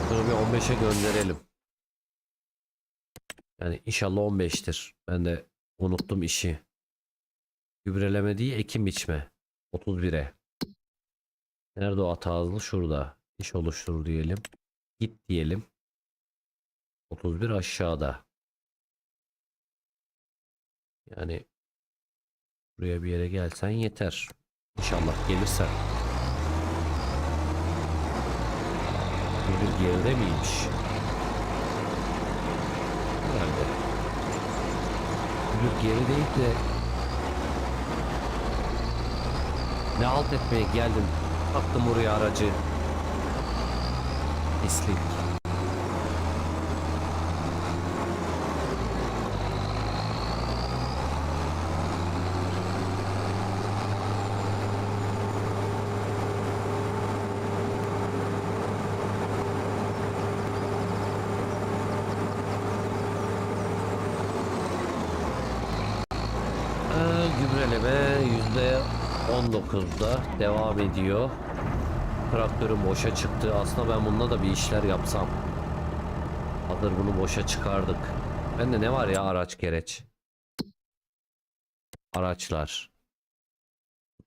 Bunu bir 15'e gönderelim. Yani inşallah 15'tir. Ben de unuttum işi. Gübreleme değil, ekim biçme. 31'e. Nerede o ata hızlı? Şurada. İş oluştur diyelim. Git diyelim. 31 aşağıda. Yani buraya bir yere gelsen yeter. İnşallah gelirsen. Bir geride miymiş? Herhalde. Bir geri değil de ne halt etmeye geldin? Taktım buraya aracı. Pislik. Gübreleme %19'da devam ediyor. Traktörüm boşa çıktı. Aslında ben bununla da bir işler yapsam. Hazır bunu boşa çıkardık. Bende ne var ya, araç gereç. Araçlar.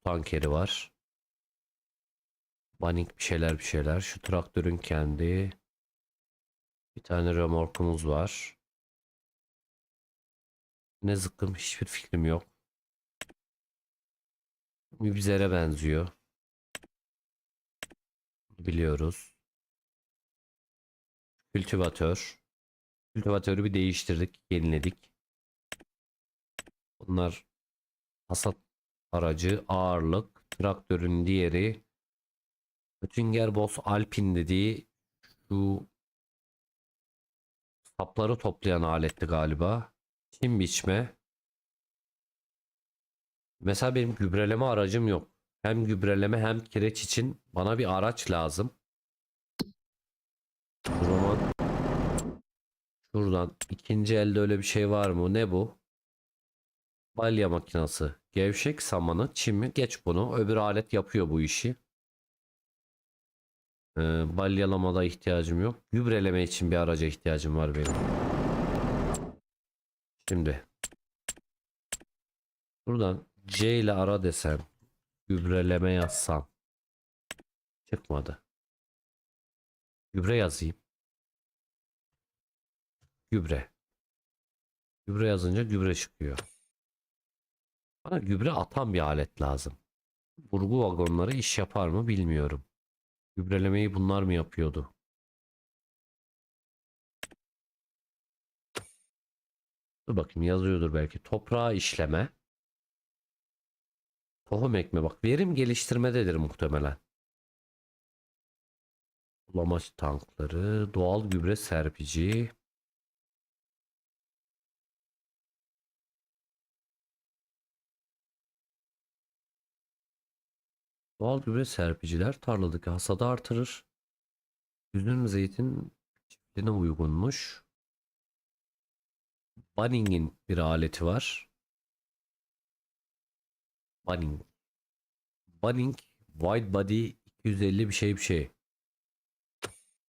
Tankeri var. Banik bir şeyler. Şu traktörün kendi. Bir tane römorkumuz var. Ne zıkkım, hiçbir fikrim yok. Bir bizlere benziyor. biliyoruz. Kültivatör. Kültivatörü bir değiştirdik, yeniledik. Bunlar hasat aracı, ağırlık, traktörün diğeri. Oettinger Boss Alpin dediği şu sapları toplayan aletti galiba. Çim biçme. Mesela benim gübreleme aracım yok. Hem gübreleme hem kireç için bana bir araç lazım. O zaman şuradan ikinci elde öyle bir şey var mı? Ne bu? Balya makinesi. Gevşek samanı, çimi geç bunu. Öbür alet yapıyor bu işi. Balyalamada ihtiyacım yok. Gübreleme için bir araca ihtiyacım var benim. Şimdi buradan C ile ara desem, gübreleme yazsam çıkmadı. Gübre yazayım. Gübre. Gübre yazınca gübre çıkıyor. Bana gübre atan bir alet lazım. Burgu vagonları iş yapar mı bilmiyorum. Gübrelemeyi bunlar mı yapıyordu? Dur bakayım, yazıyordur belki. Toprağı işleme. Tohum ekme, bak verim geliştirmededir muhtemelen. Sulama tankları, doğal gübre serpici. Doğal gübre serpiciler tarladaki hasadı artırır. Üzüm zeytin çiftliğine uygunmuş. Bunning'in bir aleti var. Bunning. Bunning Wide Body 250 bir şey bir şey.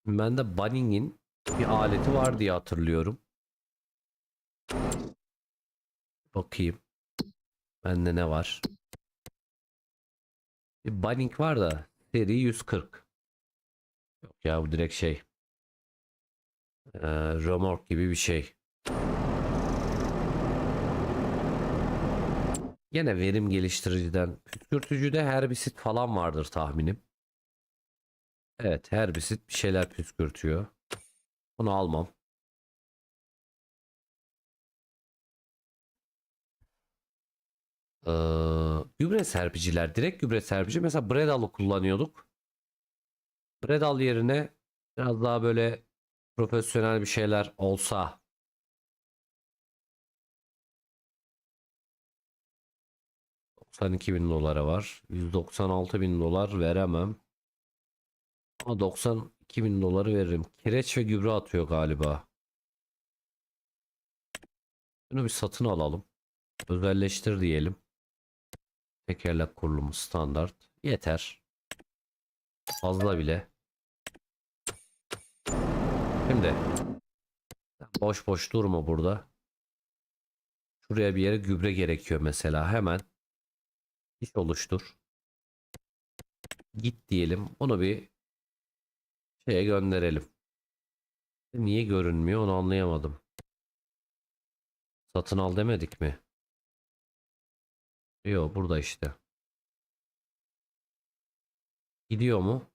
Ben de Bunning'in bir aleti var diye hatırlıyorum. Bakayım. Bende ne var? Bir Bunning var da seri 140. Yok ya, bu direkt şey. Römork gibi bir şey. Yine verim geliştiriciden. Püskürtücüde herbisit falan vardır tahminim. Evet, herbisit bir şeyler püskürtüyor. Bunu almam. Gübre serpiciler. Direkt gübre serpici. Mesela Bredal'ı kullanıyorduk. Bredal yerine biraz daha böyle profesyonel bir şeyler olsa. 92 bin dolara var. 196 bin dolar veremem. Ama 92 bin doları veririm. Kireç ve gübre atıyor galiba. Bunu bir satın alalım. Özelleştir diyelim. Tekerlek kurulumu standart. Yeter. Fazla bile. Şimdi boş boş durma burada. Şuraya bir yere gübre gerekiyor mesela. Hemen iş oluştur. Git diyelim. Onu bir şeye gönderelim. Niye görünmüyor onu anlayamadım. Satın al demedik mi? Yok, burada işte. Gidiyor mu?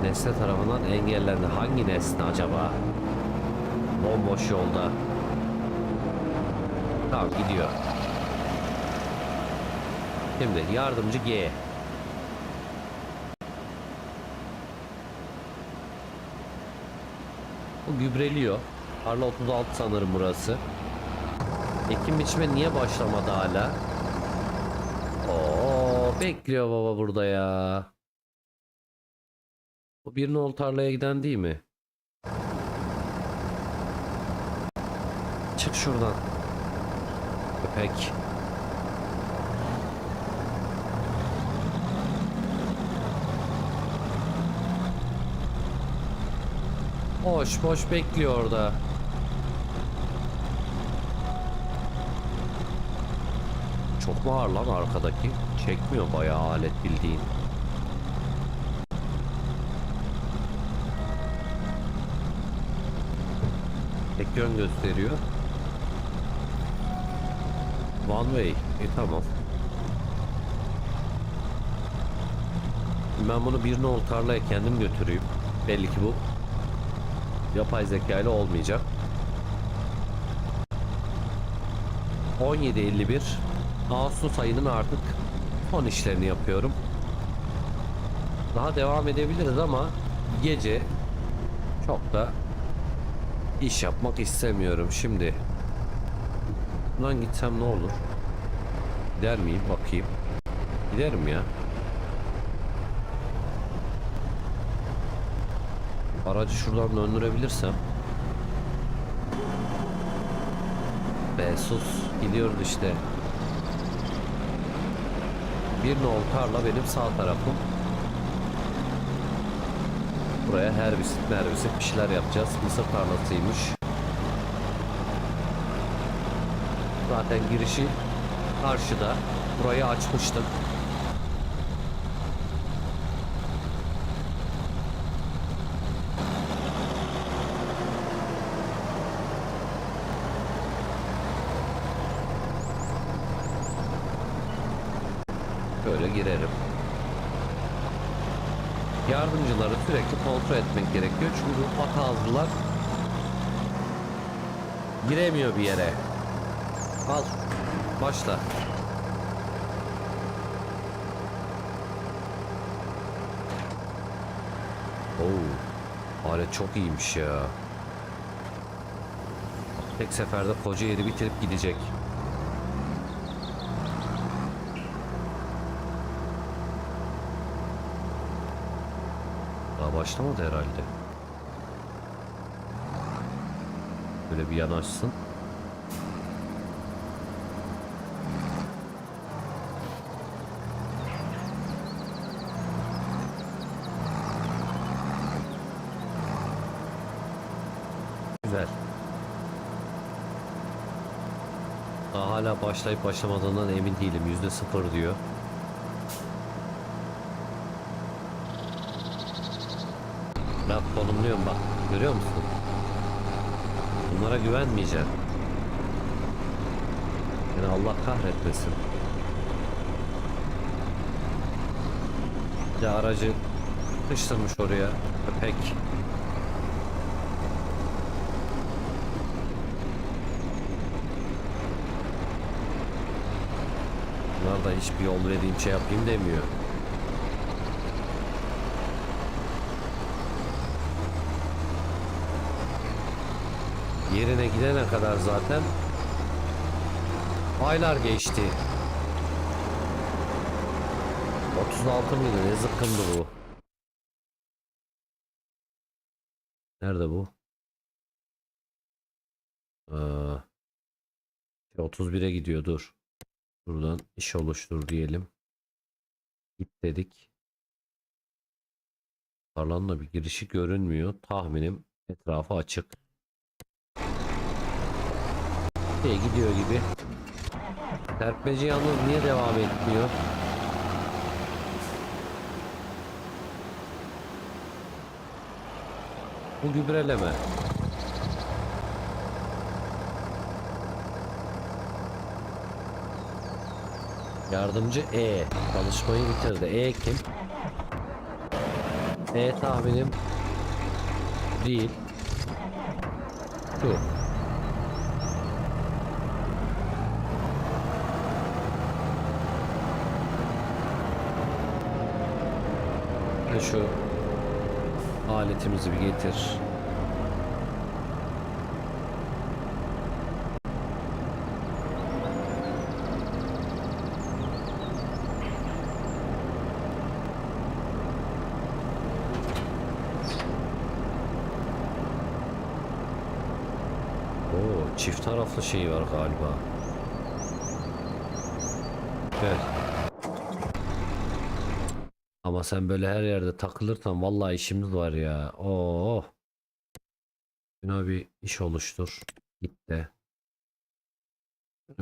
Nesne tarafından engellendi. Hangi nesne acaba? Bomboş yolda. Tamam, gidiyor. Şimdi yardımcı G. Bu gübreliyor. Tarla 36 sanırım burası. Ekim biçime niye başlamadı hala? Oo, bekliyor baba burada ya. Bu bir nol tarlaya giden değil mi? Çık şuradan. Köpek. Boş boş bekliyor orada. Çok mu ağır lan arkadaki? Çekmiyor bayağı alet bildiğin. Tek yön gösteriyor. One way. Tamam. Ben bunu bir nolu tarlaya kendim götüreyim. Belli ki bu yapay zeka ile olmayacak. 17.51 Ağustos ayının artık son işlerini yapıyorum. Daha devam edebiliriz ama gece çok da iş yapmak istemiyorum. Şimdi buradan gitsem ne olur? Gider miyim? Bakayım. Giderim ya. Aracı şuradan döndürebilirsem. Be sus. Gidiyoruz işte. Bir nol tarla benim sağ tarafım. Buraya herbisit merbisit bir şeyler yapacağız. Mısır tarlasıymış. Zaten girişi karşıda. Burayı açmıştık. Böyle girerim. Yardımcıları sürekli kontrol etmek gerekiyor. Çünkü patazlılar giremiyor bir yere. Al. Başla. Oo. Alet çok iyiymiş ya. Tek seferde koca yeri bitirip gidecek. Daha başlamadı herhalde. Böyle bir yanaşsın. Güzel. Daha hala başlayıp başlamadığından emin değilim. %0 diyor. Bak konumluyorum bak. Görüyor musun? Bunlara güvenmeyeceğim. Yani Allah kahretmesin. Ya aracı sıkıştırmış oraya. Köpek. Bunlar da hiçbir yol vereyim şey yapayım demiyor. Yerine gidene kadar zaten aylar geçti. 36 mıydı? Ne zıkkımdı bu? Nerede bu? 31'e gidiyor dur. Buradan iş oluştur diyelim. Git dedik. Tarlanın da bir girişi görünmüyor. Tahminim etrafı açık. Gidiyor gibi. Serpmeci yalnız niye devam etmiyor? Bu gübreleme. Yardımcı E. Çalışmayı bitirdi. E kim? E tahminim değil. Şu. Şu aletimizi bir getir. Oo, çift taraflı şey var galiba. Gel. Ama sen böyle her yerde takılırsan vallahi işimiz var ya. Oo. Buna bir iş oluştur. Git de.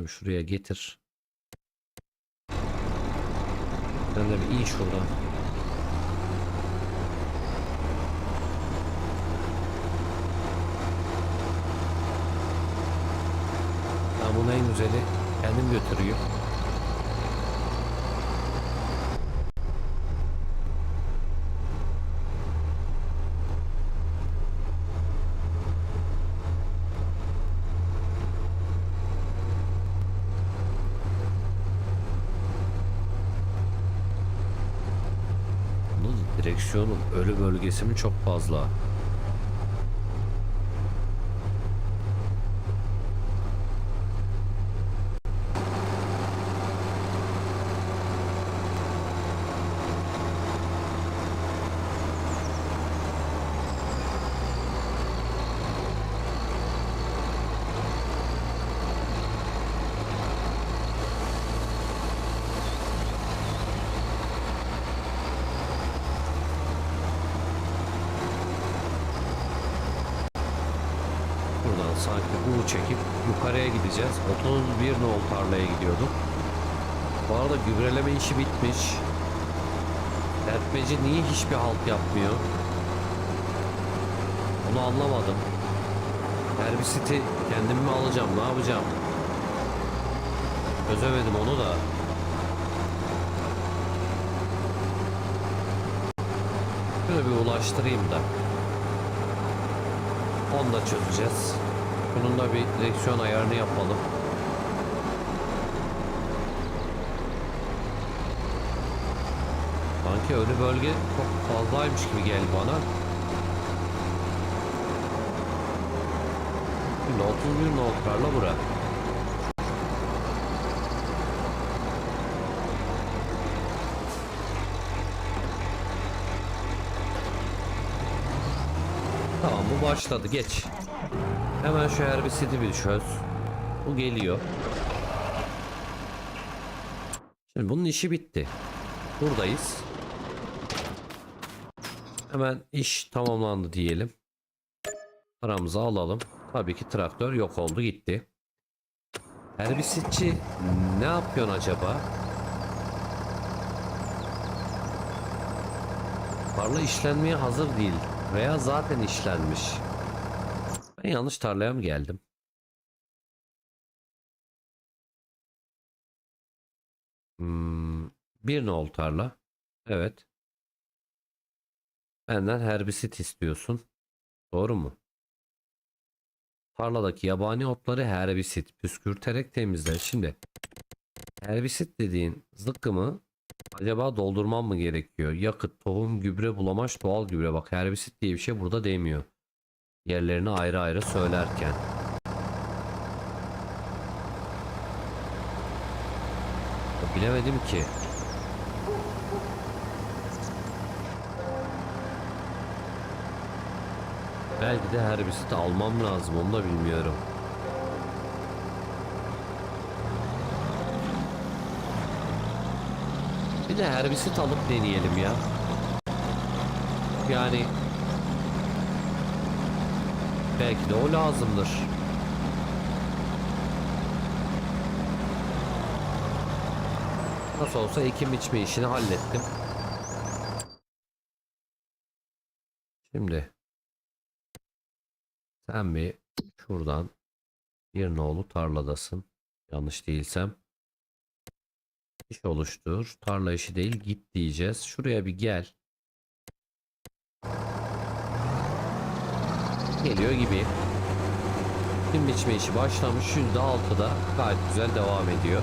Şuraya getir. Sen de bir in şuradan. Ben bunu en güzeli kendim götürüyorum. Direksiyonun ölü bölgesi mi çok fazla? Buradan sanki U çekip yukarıya gideceğiz. 31 nol tarlaya gidiyorduk. Bu arada gübreleme işi bitmiş. Serpmeci niye hiçbir halt yapmıyor? Onu anlamadım. Herbisiti kendim mi alacağım, ne yapacağım? Çözemedim onu da. Şöyle bir ulaştırayım da. Onu da çözeceğiz. Bunun da bir direksiyon ayarını yapalım. Sanki ölü bölge çok fazlaymış gibi geldi bana. Şimdi 31 noktalarla bırak. Tamam, bu başladı, geç. Hemen şu herbisidi bir çöz. Bu geliyor. Şimdi bunun işi bitti. Buradayız. Hemen iş tamamlandı diyelim. Paramızı alalım. Tabii ki traktör yok oldu gitti. Herbisitçi ne yapıyorsun acaba? Tarla işlenmeye hazır değil. Veya zaten işlenmiş. Ben yanlış tarlaya mı geldim? Bir nol tarla. Evet. Benden herbisit istiyorsun. Doğru mu? Tarladaki yabani otları herbisit püskürterek temizler. Şimdi herbisit dediğin zıkkımı acaba doldurmam mı gerekiyor? Yakıt, tohum, gübre, bulamaç, doğal gübre. Bak, herbisit diye bir şey burada demiyor. Yerlerini ayrı ayrı söylerken. Bilemedim ki. Belki de herbisit almam lazım, onu da bilmiyorum. Bir de herbisit alıp deneyelim ya. Yani belki de o lazımdır. Nasıl olsa ekim biçme işini hallettim. Şimdi sen bir şuradan, bir nolu tarladasın. Yanlış değilsem. İş oluştur. Tarla işi değil, git diyeceğiz. Şuraya bir gel. Geliyor gibi. Ekim biçme işi başlamış. %6'da gayet güzel devam ediyor.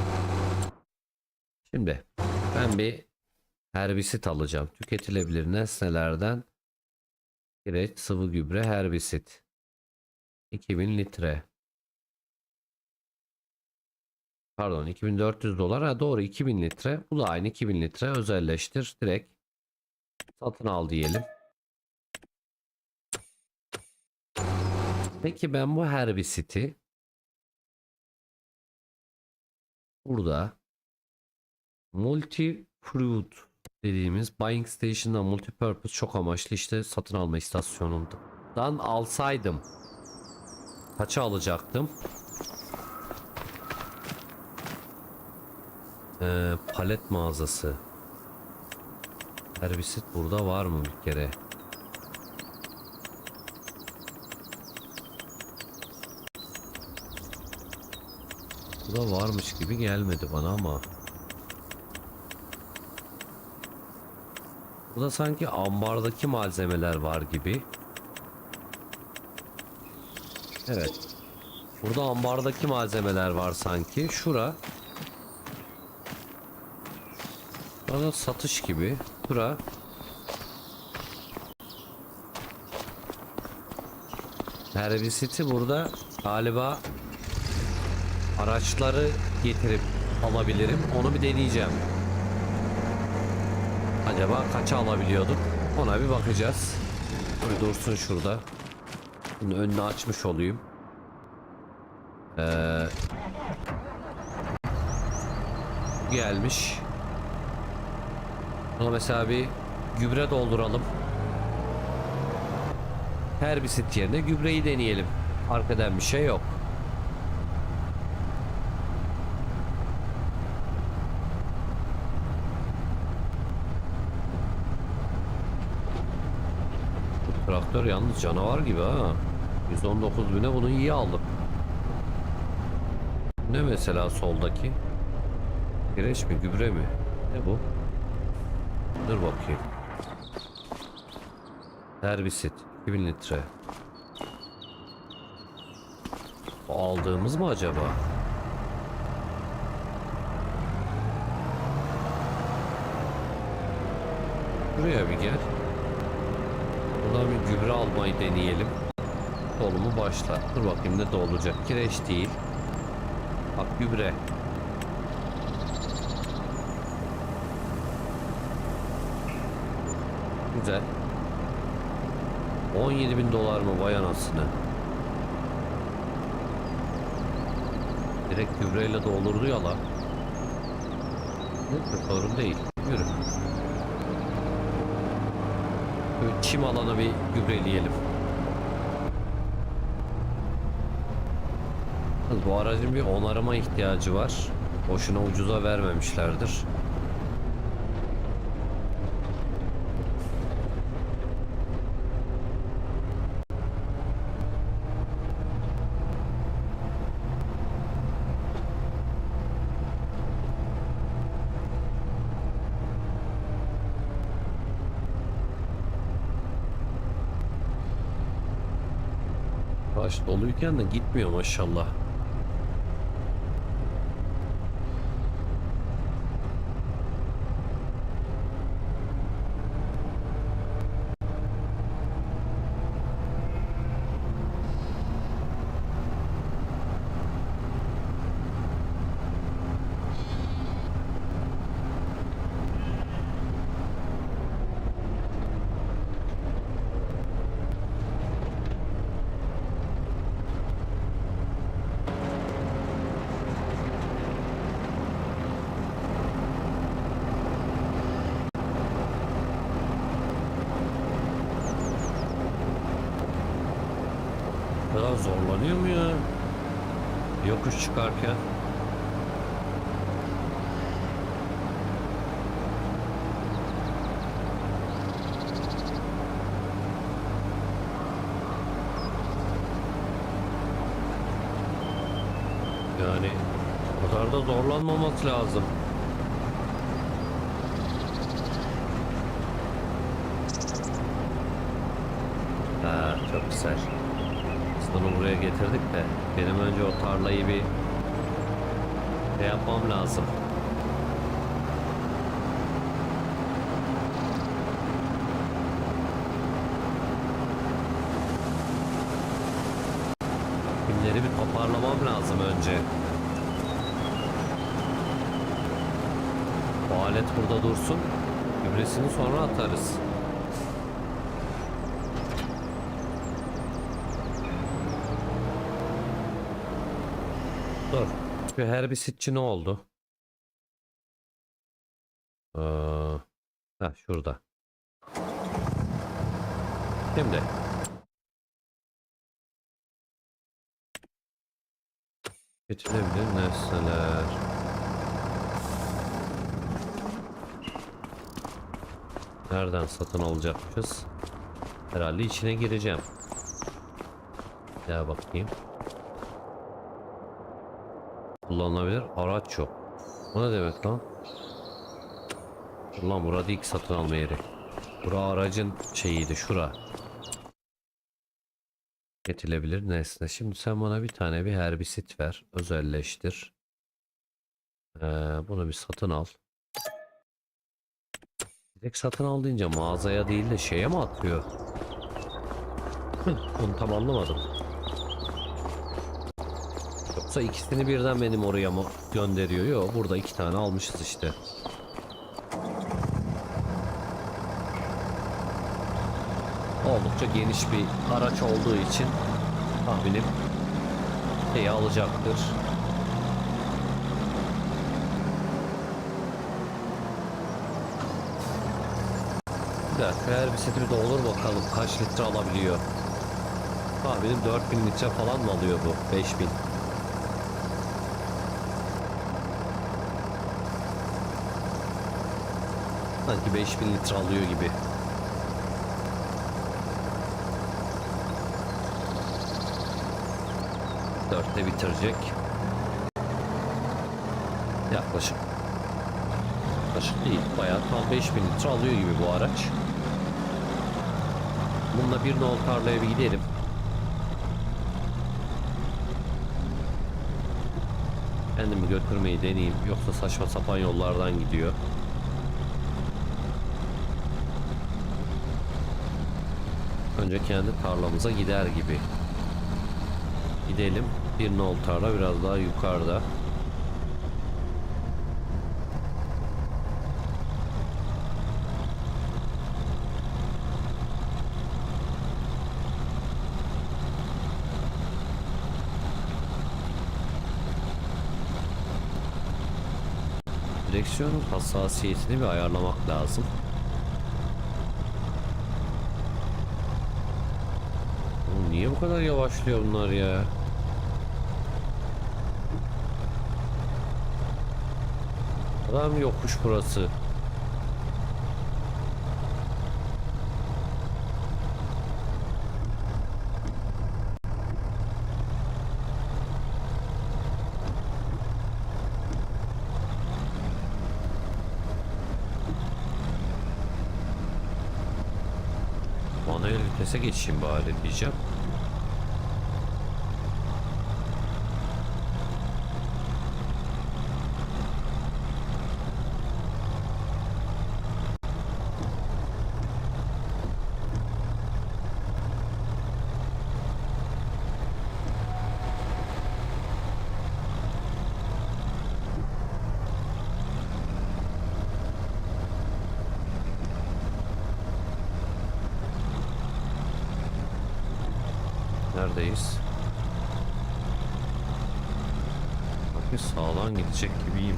Şimdi ben bir herbisit alacağım. Tüketilebilir nesnelerden kireç, sıvı gübre, herbisit. 2000 litre. Pardon, 2400 dolar. Ha, doğru, 2000 litre. Bu da aynı 2000 litre. Özelleştir. Direkt satın al diyelim. Peki ben bu herbisiti burada multi fruit dediğimiz buying station'dan, multipurpose çok amaçlı işte satın alma istasyonundan alsaydım kaça alacaktım? Palet mağazası. Herbisit burada var mı bir kere? Burada varmış gibi gelmedi bana ama. Burada sanki ambardaki malzemeler var gibi. Evet. Burada ambardaki malzemeler var sanki. Burada satış gibi. Bura Herbisiti burada galiba araçları getirip alabilirim. Onu bir deneyeceğim. Acaba kaça alabiliyorduk? Ona bir bakacağız. Bir dursun şurada. Şimdi önünü açmış olayım. Gelmiş. Buna mesela bir gübre dolduralım. Herbisit yerine gübreyi deneyelim. Arkadan bir şey yok. Traktör yalnız canavar gibi ha. 119 bine bunu iyi aldık. Ne mesela soldaki? Kireç mi, gübre mi? Ne bu? Dur bakayım. Herbisit 2000 litre. O aldığımız mı acaba? Buraya bir gel. Buradan bir gübre almayı deneyelim. Dolumu başla. Dur bakayım ne de olacak. Kireç değil. Bak gübre. Güzel. 17.000 dolar mı vay anasını. Direkt gübreyle doldurdu ya lan. Neyse sorun değil. Yürü. Böyle çim alana bir gübreleyelim. Bu aracın bir onarıma ihtiyacı var. Boşuna ucuza vermemişlerdir. Baş doluyken de gitmiyor maşallah. Daha zorlanıyor mu ya? Yokuş çıkarken. Yani o kadar da zorlanmaması lazım. Ha, çok güzel. Biz bunu buraya getirdik de benim önce o tarlayı bir şey yapmam lazım. Kimleri bir toparlamam lazım önce. Bu alet burada dursun. Gübresini sonra atarız. Dur. Şu herbisitçi ne oldu? Ha şurada. Şimdi. Geçilebilir nesneler. Nereden satın alacakmışız? Herhalde içine gireceğim. Ya bakayım. Kullanılabilir araç yok. O ne demek lan? Ulan burada ilk satın alma yeri. Bura aracın şeyiydi şura. Getirilebilir nesne. Şimdi sen bana bir tane bir herbisit ver. Özelleştir. Bunu bir satın al. Direkt satın al deyince mağazaya değil de şeye mi atıyor? Bunu tam anlamadım. Yoksa ikisini birden benim oraya mı gönderiyor? Yok, burada 2 tane almışız işte. Oldukça geniş bir araç olduğu için tahminim şeyi alacaktır. Bir dakika, her bir seti bir doldur bakalım kaç litre alabiliyor. Tahminim 4000 litre falan mı alıyor bu? 5000. Sanki 5000 litre alıyor gibi. Dörtte bitirecek. Yaklaşık. Yaklaşık değil. Bayağı tam 5000 litre alıyor gibi bu araç. Bununla bir nol tarlaya bir gidelim. Kendimi götürmeyi deneyeyim. Yoksa saçma sapan yollardan gidiyor. Önce kendi tarlamıza gider gibi. Gidelim. Bir nol tarla biraz daha yukarıda. Direksiyonun hassasiyetini bir ayarlamak lazım. Oğlum niye bu kadar yavaşlıyor bunlar ya? Adam yokuş burası. Manuel vitese geçeyim bari diyeceğim. Neredeyiz? Bakın sağdan gidecek gibiyim.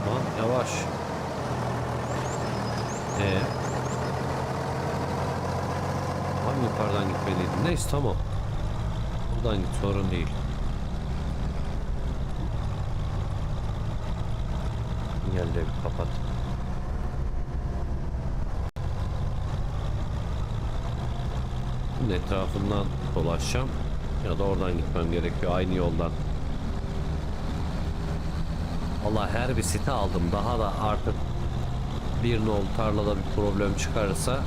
Lan yavaş. Tam yukarıdan gitmeliydim. Neyse tamam. Buradan git, sorun değil. Gel de bir kapat. Şimdi etrafından dolaşacağım. Ya da oradan gitmem gerekiyor aynı yoldan. Allah, her bir site aldım. Daha da artık bir nol tarlada bir problem çıkarırsa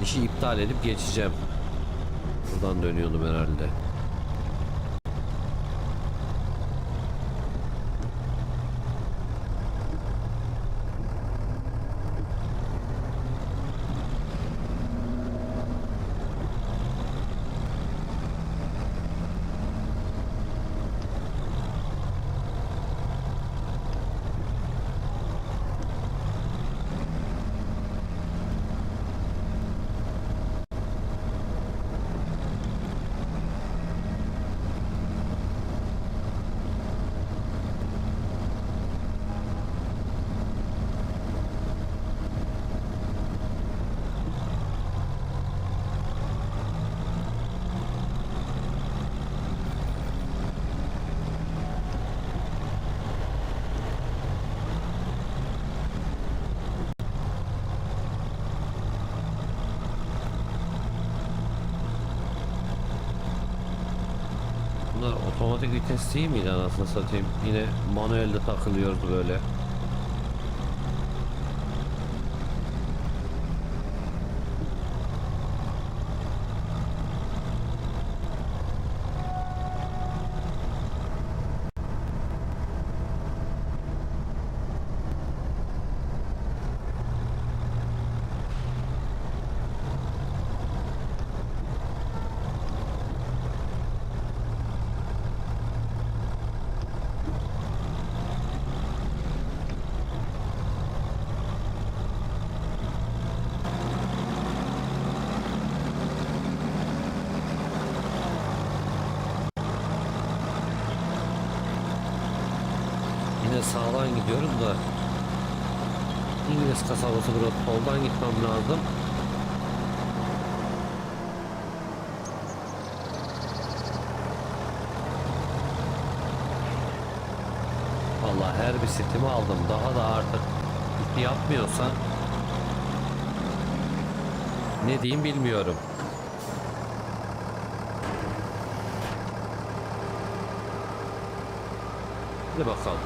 işi iptal edip geçeceğim. Buradan dönüyordum herhalde. Bunlar otomatik vites değil miydi anasını satayım? Yine manuelde takılıyordu böyle. Yine sağdan gidiyorum da İngiliz kasabası, biraz soldan gitmem lazım. Vallahi her bir setimi aldım. Daha da artık bir şey yapmıyorsan ne diyeyim bilmiyorum. Hadi bakalım.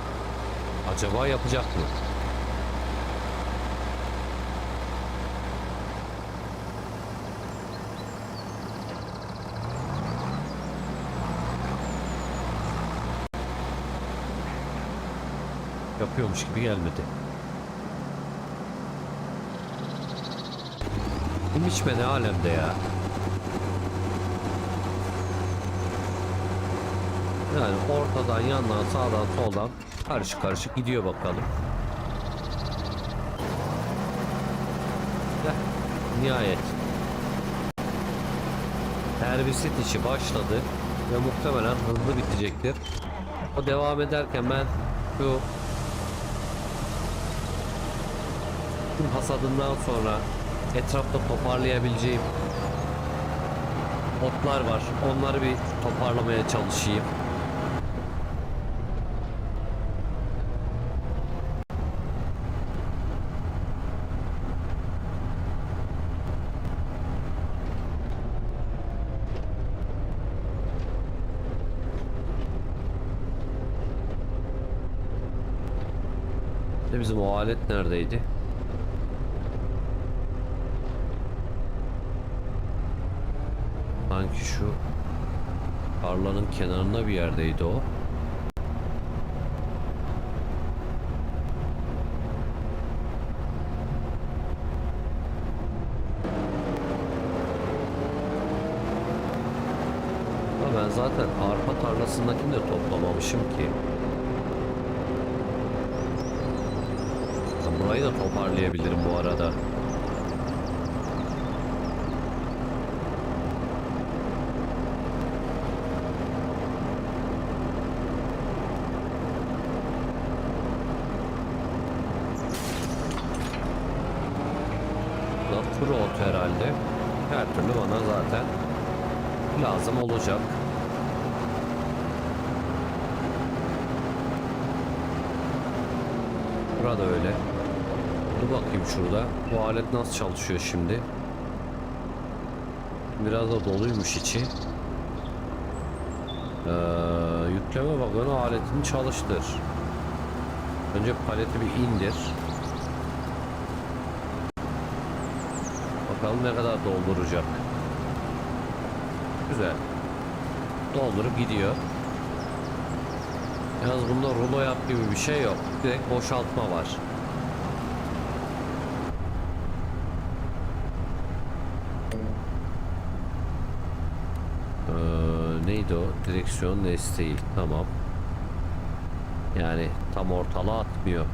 Acaba yapacak mı? Yapıyormuş gibi gelmedi. Bu içme ne alemde ya. Yani ortadan, yandan, sağdan, soldan karışık karışık gidiyor bakalım. Heh, nihayet. Herbisit işi başladı ve muhtemelen hızlı bitecektir. O devam ederken ben şu hasadından sonra etrafta toparlayabileceğim otlar var. Onları bir toparlamaya çalışayım. Bizim o alet neredeydi? Sanki şu tarlanın kenarında bir yerdeydi o. Ama ben zaten arpa tarlasındakini de toplamamışım ki. Burayı da toparlayabilirim bu arada. Kuru ot herhalde. Her türlü bana zaten lazım olacak. Burada öyle. Dur bakayım şurada. Bu alet nasıl çalışıyor şimdi? Biraz da doluymuş içi. Yükleme vagonı aletini çalıştır. Önce paleti bir indir. Bakalım ne kadar dolduracak. Güzel. Doldurup gidiyor. Yalnız bunda rulo yap gibi bir şey yok. Direkt boşaltma var. Neydi o? Direksiyon desteği. Tamam. Yani tam ortalığa atmıyor.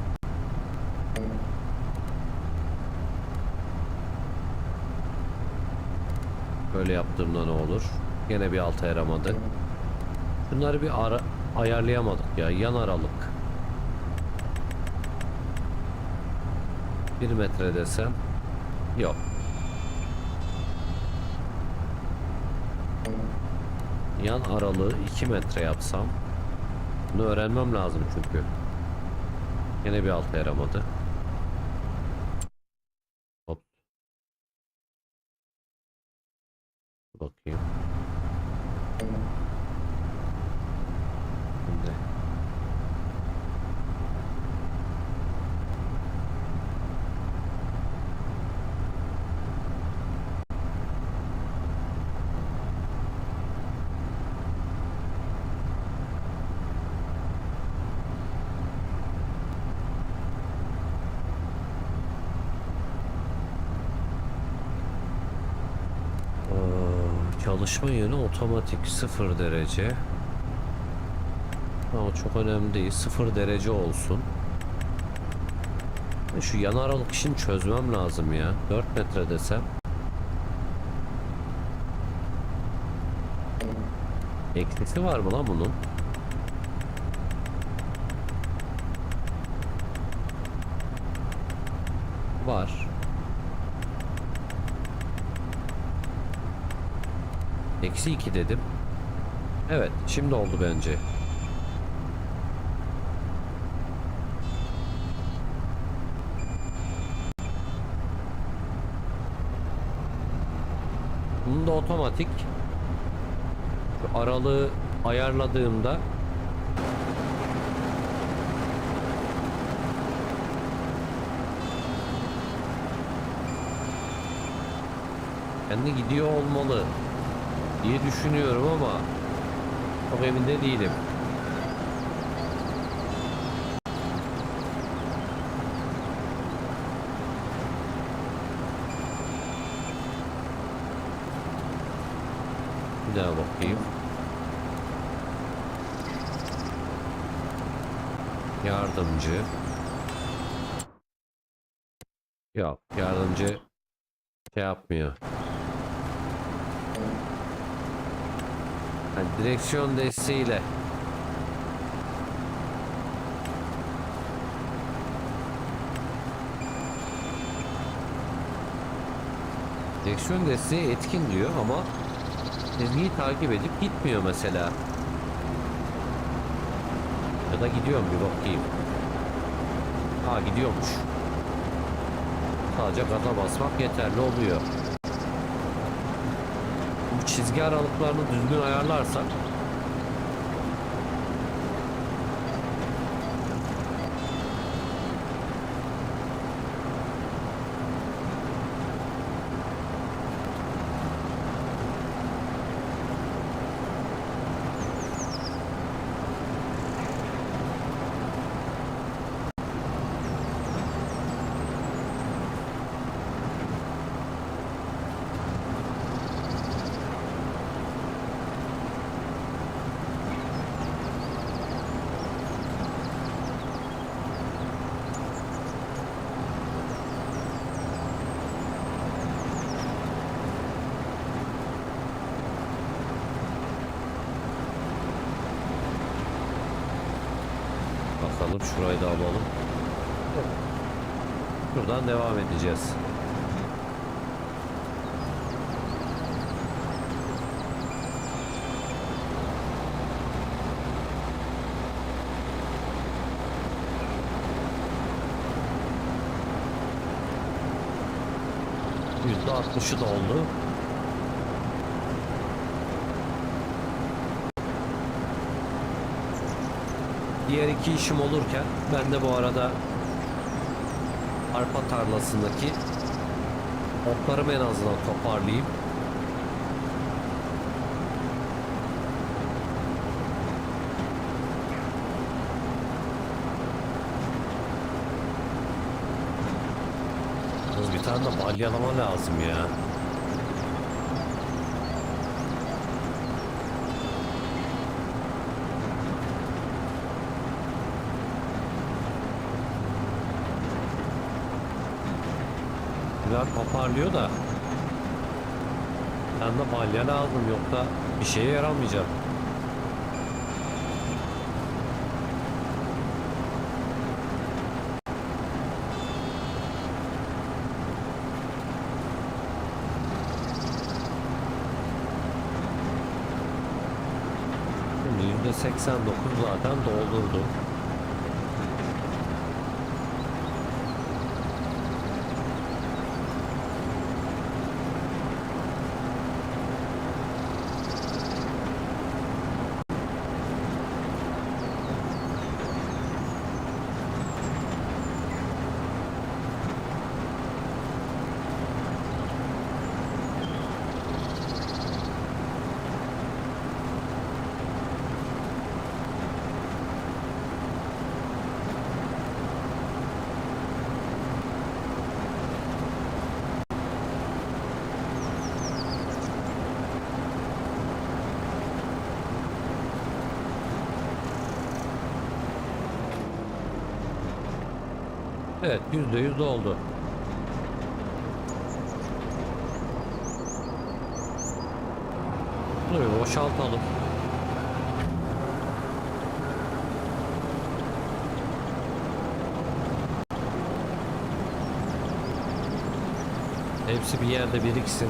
Böyle yaptığımda ne olur? Gene bir alta yaramadı. Bunları bir ayarlayamadık ya. Yan aralık. 1 metre desem. Yok. Yan aralığı 2 metre yapsam. Bunu öğrenmem lazım çünkü. Gene bir alta yaramadı. Hop. Bakayım. Şimdi. Çalışma yönü otomatik 0 derece. Ama çok önemli değil. 0 derece olsun. Şu yan aralık işini çözmem lazım ya. 4 metre desem. Eksisi var mı lan bunun? Var. -2 dedim. Evet, şimdi oldu bence. Bunun da otomatik. Şu aralığı ayarladığımda kendi gidiyor olmalı diye düşünüyorum ama çok emin de değilim. Bir daha bakayım. Yardımcı. Yok, yardımcı şey yapmıyor. Yani direksiyon desteğiyle direksiyon desteği etkin diyor ama çizgiyi takip edip gitmiyor mesela. Ya da gidiyor mu bir bakayım. Ha, gidiyormuş. Sadece gaza basmak yeterli oluyor. Bu çizgi aralıklarını düzgün ayarlarsak bakalım, şurayı da alalım. Buradan devam edeceğiz. %60'ı da oldu. Diğer iki işim olurken ben de bu arada arpa tarlasındaki otlarımı en azından toparlayayım. Bir tane de balyalama lazım ya. Güzel toparlıyor da bir tane de balya lazım, yoksa bir şeye yaramayacak. %89 zaten doldurdu. Evet, %100 oldu. Bunu boşaltalım. Hepsi bir yerde biriksin.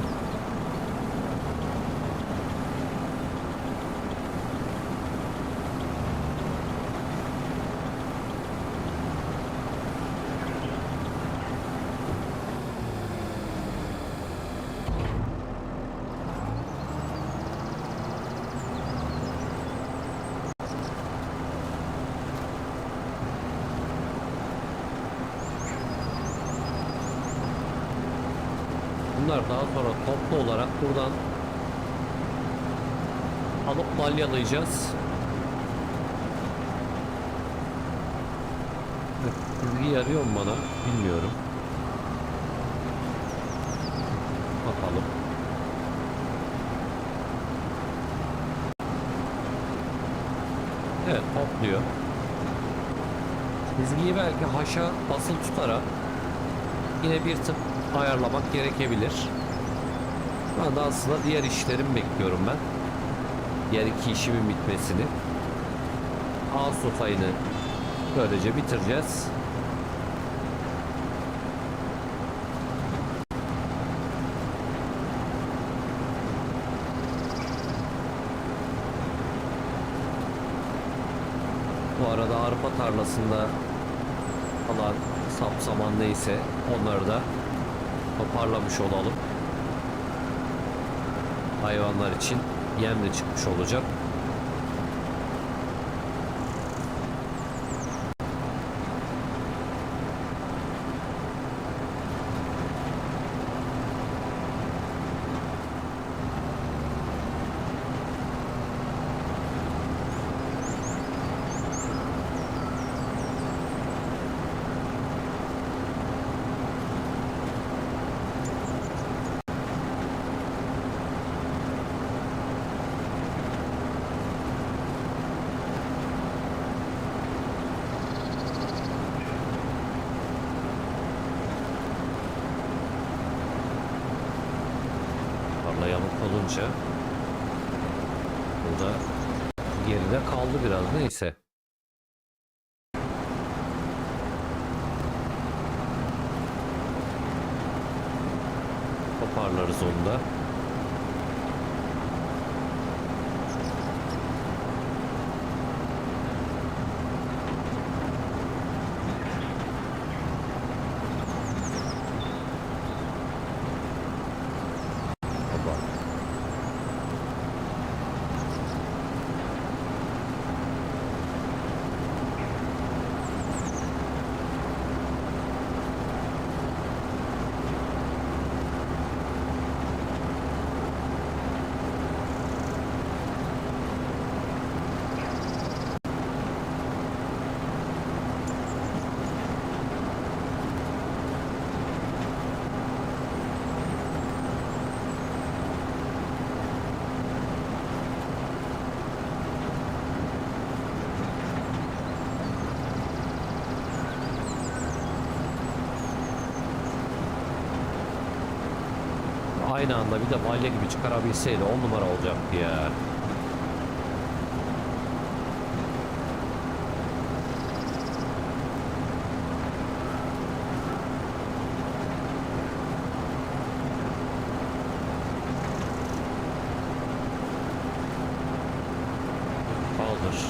Bunlar daha sonra toplu olarak buradan alıp balyalayacağız. Çizgi yarıyor mu bana? Bilmiyorum. Bakalım. Evet, topluyor. Çizgiyi belki haşa basılı tutarak yine bir tık ayarlamak gerekebilir. Şu anda aslında diğer işlerimi bekliyorum ben. Diğer iki işimin bitmesini. Ağustos ayını böylece bitireceğiz. Bu arada arpa tarlasında kalan sapsaman neyse onları da toparlamış olalım. Hayvanlar için yem de çıkmış olacak. Tarla yamuk olunca burada geride kaldı biraz, neyse. Toparlarız onu da. Aynı anda bir de balya gibi çıkarabilseydi 10 numara olacaktı ya. Kaldır.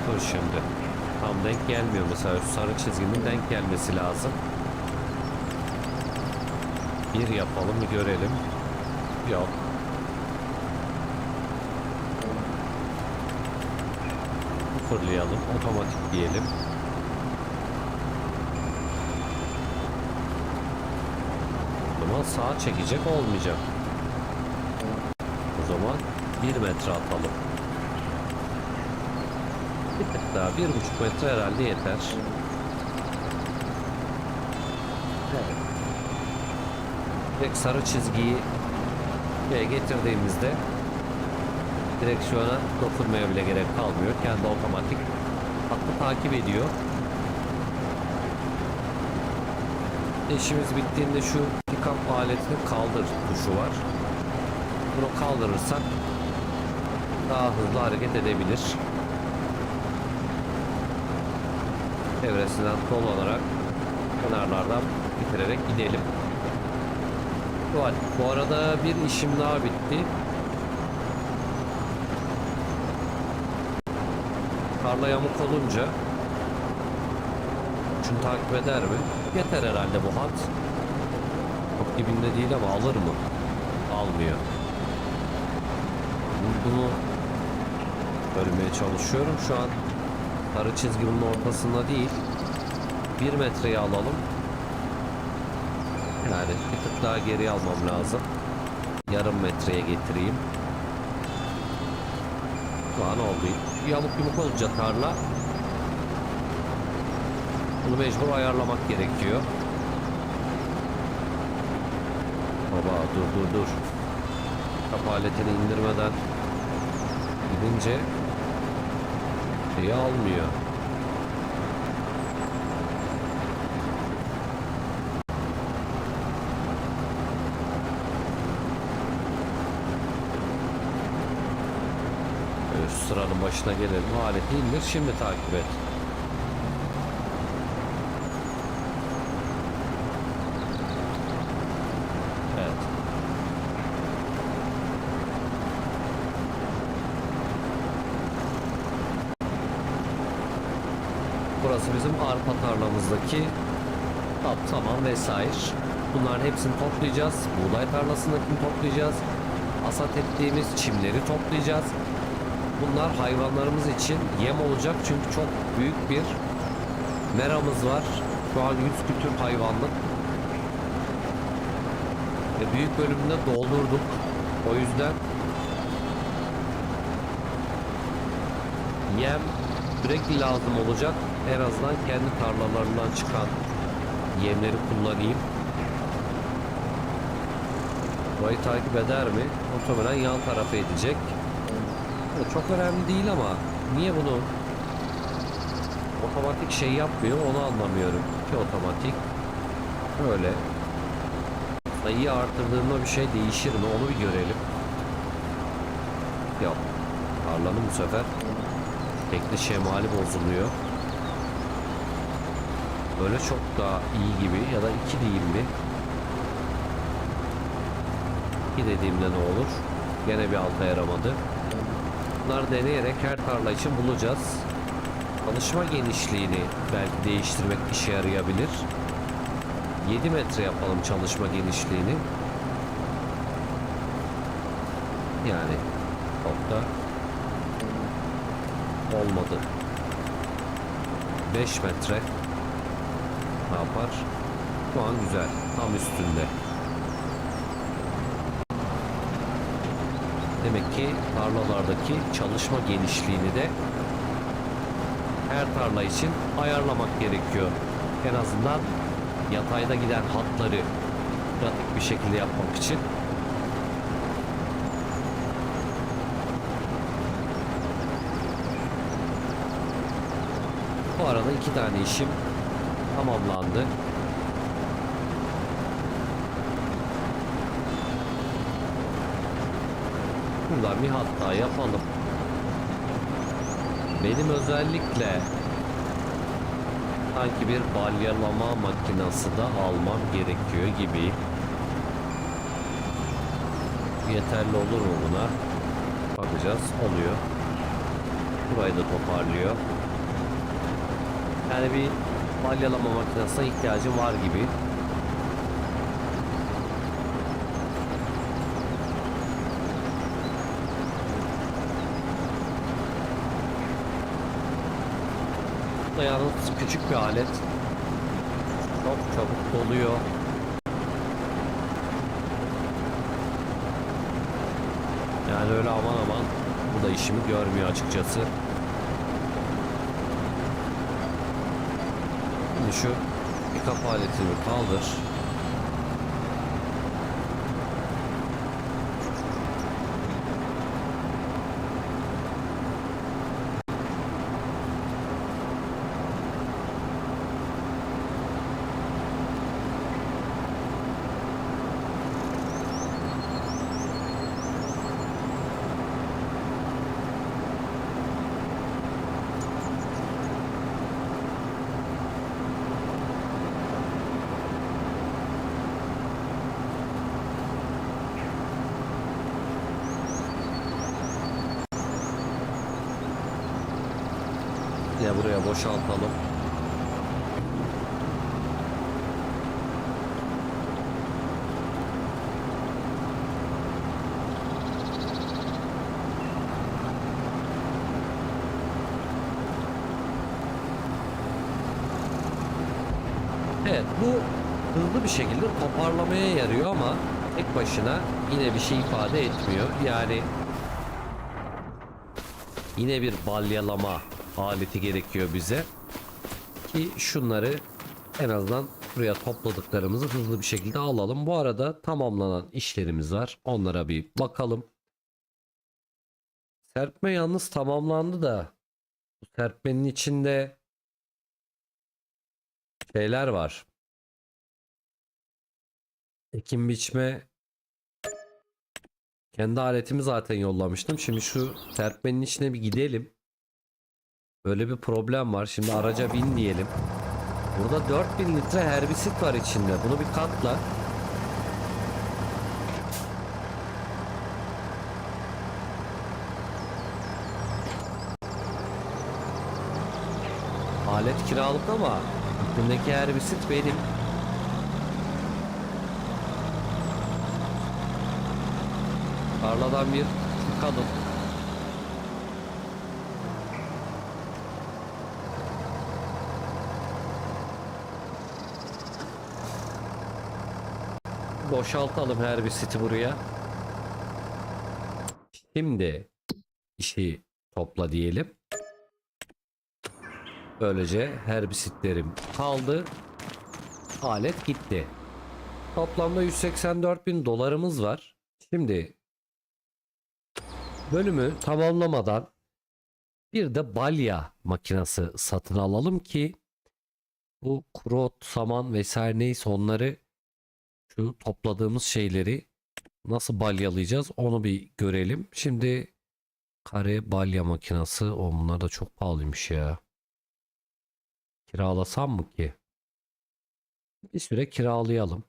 Dur şimdi. Tam denk gelmiyor mesela, şu sarı çizginin denk gelmesi lazım. Bir yapalım, bir görelim. Yok. sıfırlayalım. Otomatik diyelim. Ama sağa çekecek olmayacak. O zaman 1 metre atalım. Bir tık daha 1,5 metre herhalde yeter. Evet. Direkt sarı çizgiyi getirdiğimizde direksiyona dokunmaya bile gerek kalmıyor. Kendi otomatik hattı takip ediyor. İşimiz bittiğinde şu pick-up aletini kaldır tuşu var. Bunu kaldırırsak daha hızlı hareket edebilir. Çevresinden dolanarak kenarlardan bitirerek gidelim. Bu arada bir işim daha bitti. Tarla yamuk olunca şunu takip eder mi? Yeter herhalde bu hat. Çok dibinde değil ama alır mı? Almıyor. Bunu bölmeye çalışıyorum. Şu an sarı çizginin ortasında değil. 1 metreyi alalım. Yani bir tık daha geri almam lazım. Yarım metreye getireyim. Şu an oldu. Yamuk yumuk olunca tarla. Bunu mecbur ayarlamak gerekiyor. Baba dur. Kapı aletini indirmeden gidince şeyi almıyor. Sıranın başına gelelim. Aleti indir. Şimdi takip et. Evet. Burası bizim arpa tarlamızdaki tamam vesaire. Bunların hepsini toplayacağız. Buğday tarlasındakini toplayacağız. Hasat ettiğimiz çimleri toplayacağız. Bunlar hayvanlarımız için yem olacak çünkü çok büyük bir meramız var. Şu an 100 kütür hayvanlık. Ve büyük bölümünde doldurduk. O yüzden yem sürekli lazım olacak. En azından kendi tarlalarından çıkan yemleri kullanayım. Burayı takip eder mi? Muhtemelen yan tarafa edecek. Çok önemli değil ama niye bunu otomatik şey yapmıyor onu anlamıyorum. Ki otomatik böyle sayıyı artırdığında bir şey değişir mi onu bir görelim. Yok. Tarlanın bu sefer tekli şemali bozuluyor. Böyle çok daha iyi gibi ya da 2 diyeyim mi? 2 dediğimde ne olur? Gene bir alta yaramadı. Bunları deneyerek her tarla için bulacağız. Çalışma genişliğini belki değiştirmek işe yarayabilir. 7 metre yapalım çalışma genişliğini. Yani çok da olmadı. 5 metre ne yapar? Şu an güzel. Tam üstünde. Demek ki tarlalardaki çalışma genişliğini de her tarla için ayarlamak gerekiyor. En azından yatayda giden hatları pratik bir şekilde yapmak için. Bu arada 2 tane işim tamamlandı. Buradan bir hatta yapalım. Benim özellikle sanki bir balyalama makinesi de almam gerekiyor gibi. Yeterli olur mu buna? Bakacağız. Oluyor. Burayı da toparlıyor. Yani bir balyalama makinesine ihtiyacım var gibi. da yalnız küçük bir alet. Çok çabuk doluyor. Yani öyle aman aman bu da işimi görmüyor açıkçası. Şimdi şu pick-up aletini kaldır. Yine buraya boşaltalım. Evet, bu hızlı bir şekilde toparlamaya yarıyor ama tek başına yine bir şey ifade etmiyor. Yani yine bir balyalama aleti gerekiyor bize ki şunları en azından buraya topladıklarımızı hızlı bir şekilde alalım. Bu arada tamamlanan işlerimiz var. Onlara bir bakalım. Serpme yalnız tamamlandı da bu serpmenin içinde şeyler var. Ekim biçme kendi aletimi zaten yollamıştım. Şimdi şu serpmenin içine bir gidelim. Böyle bir problem var. Şimdi araca bin diyelim. Burada 4000 litre herbisit var içinde. Bunu bir katla. Alet kiralık ama üstündeki herbisit benim. Tarladan bir çıkalım. Boşaltalım herbisiti buraya. Şimdi işi topla diyelim. Böylece herbisitlerim kaldı. Alet gitti. Toplamda 184.000 dolarımız var. Şimdi bölümü tamamlamadan bir de balya makinesi satın alalım ki bu kuru ot, saman vesaire neyse onları şu topladığımız şeyleri nasıl balyalayacağız onu bir görelim. Şimdi kare balya makinesi bunlar da çok pahalıymış ya. Kiralasam mı ki? Bir süre kiralayalım.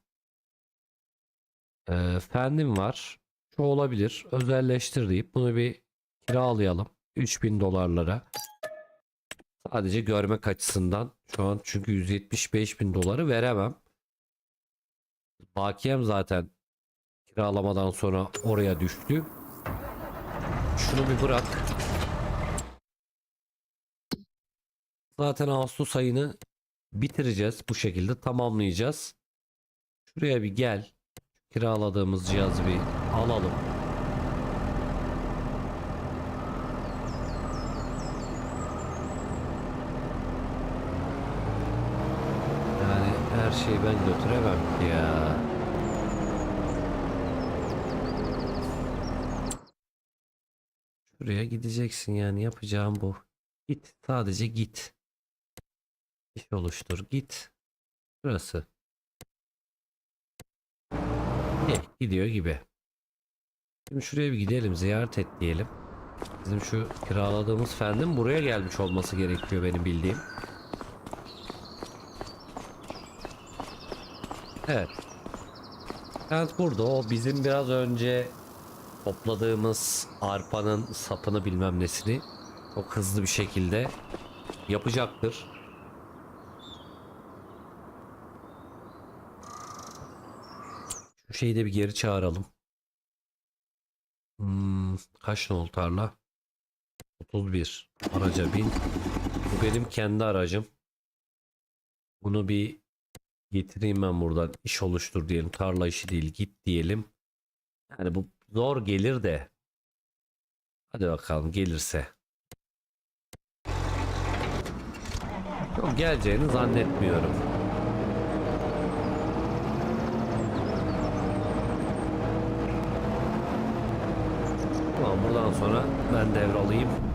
Fendim var. Şu olabilir. Özelleştir deyip bunu bir kiralayalım. 3000 dolarlara. Sadece görmek açısından. Şu an çünkü 175.000 doları veremem. Bakiyem zaten kiralamadan sonra oraya düştü. Şunu bir bırak. Zaten Ağustos ayını bitireceğiz. Bu şekilde tamamlayacağız. Şuraya bir gel. Kiraladığımız cihazı bir alalım. Yani her şeyi ben götüremem ki ya. Şuraya gideceksin yani yapacağım bu. Git sadece git. İş oluştur git. Burası. Gidiyor gibi. Şimdi şuraya bir gidelim ziyaret et diyelim. Bizim şu kiraladığımız fendim buraya gelmiş olması gerekiyor benim bildiğim. Evet. Kent burada o bizim biraz önce topladığımız arpanın sapını bilmem nesini çok hızlı bir şekilde yapacaktır. Şu şeyi de bir geri çağıralım. Kaç nolu tarla? 31. Araca bin. Bu benim kendi aracım. Bunu bir getireyim ben buradan. İş oluştur diyelim. Tarla işi değil, git diyelim. Yani bu zor gelir de. Hadi bakalım gelirse. Yok, geleceğini zannetmiyorum. Tamam, buradan sonra ben devralayım.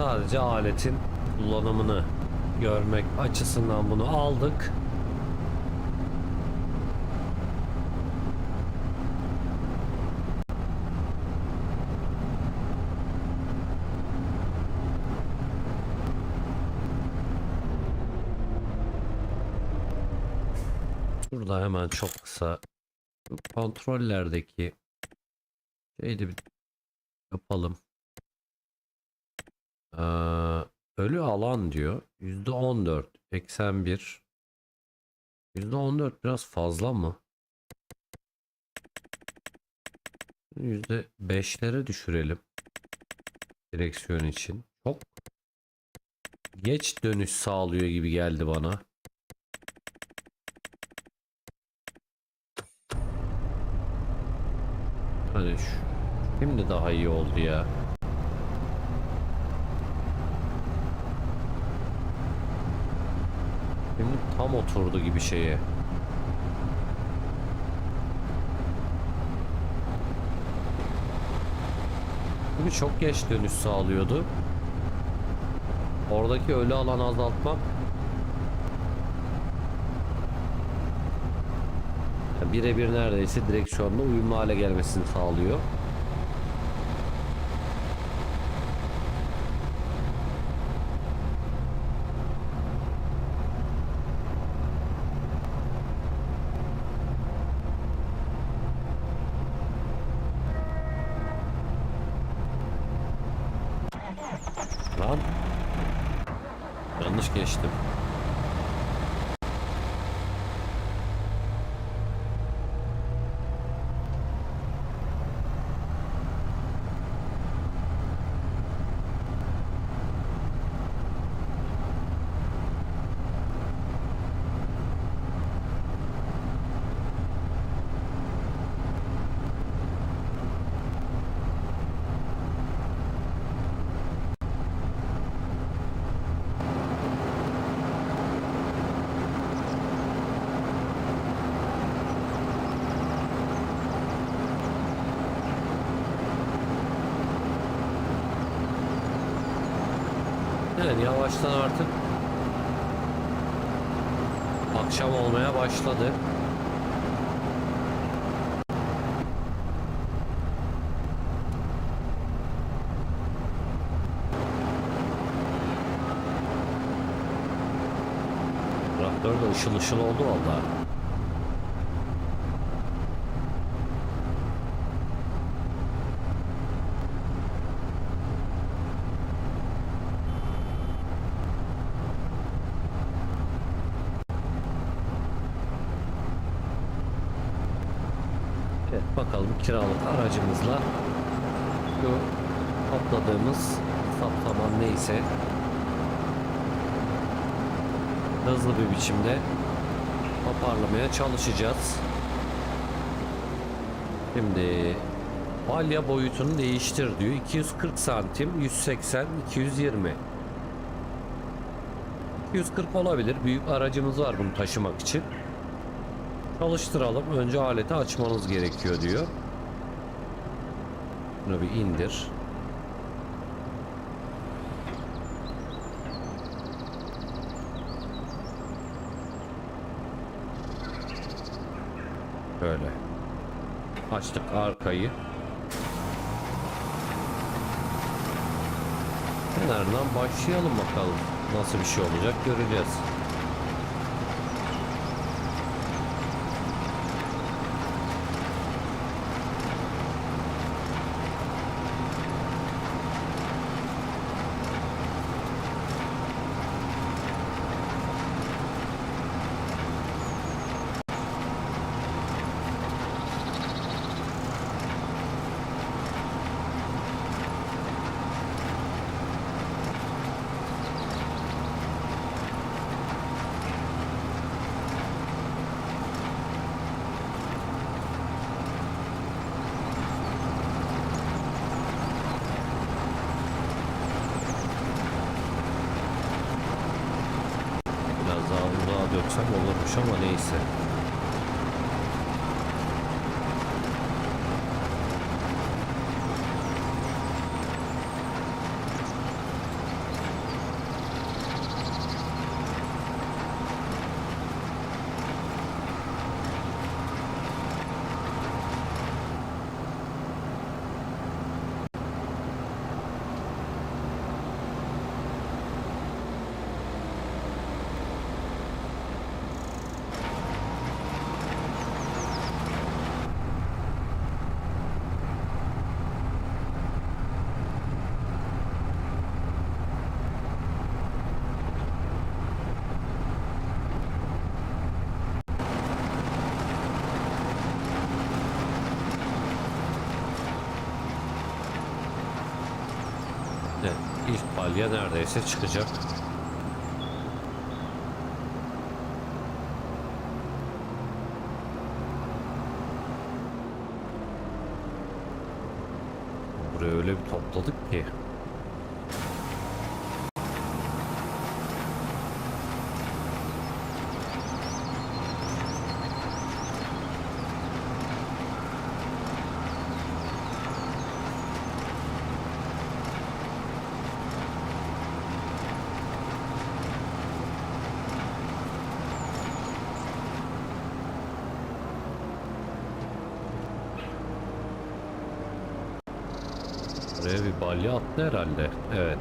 Sadece aletin kullanımını görmek açısından bunu aldık. Burada hemen çok kısa kontrollerdeki şeyi bir yapalım. Ee, ölü alan diyor. %14, 81. %14 biraz fazla mı? %5'lere düşürelim. Direksiyon için. Çok geç dönüş sağlıyor gibi geldi bana. Hani şimdi daha iyi oldu ya. Şimdi tam oturdu gibi şeye. Çünkü çok geç dönüş sağlıyordu. Oradaki ölü alanı azaltmak birebir neredeyse direksiyonla uyumlu hale gelmesini sağlıyor. Lan yanlış geçtim. Yani yavaştan artık akşam olmaya başladı. Traktör de ışıl ışıl oldu vallahi. Evet, bakalım kiralık aracımızla şu topladığımız saptaman neyse hızlı bir biçimde toparlamaya çalışacağız. Şimdi balya boyutunu değiştir diyor. 240 santim, 180, 220. 240 olabilir. Büyük aracımız var bunu taşımak için. Çalıştıralım. Önce aleti açmanız gerekiyor diyor. Bunu bir indir. Şöyle. Açtık arkayı. Kenarından başlayalım bakalım. Nasıl bir şey olacak göreceğiz. Biraz daha uzağa döksem olurmuş ama neyse. Evet, ilk balya neredeyse çıkacak. Buraya öyle bir topladık ki. Buraya bir balya attı herhalde. Evet.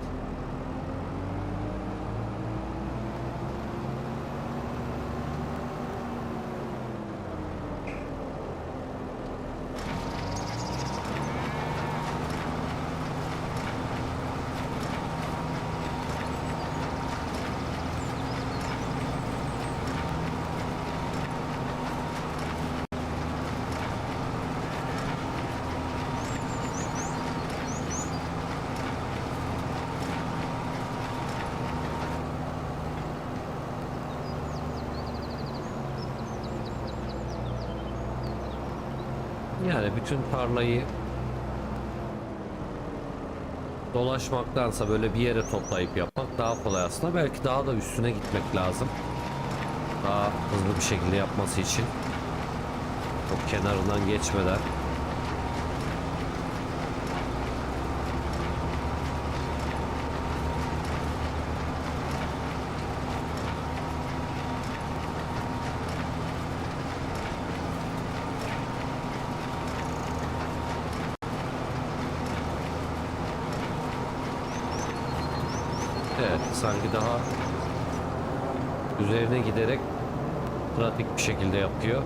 Yani bütün tarlayı dolaşmaktansa böyle bir yere toplayıp yapmak daha kolay aslında. Belki daha da üstüne gitmek lazım. Daha hızlı bir şekilde yapması için. O kenarından geçmeden. Evet, sanki daha üzerine giderek pratik bir şekilde yapıyor.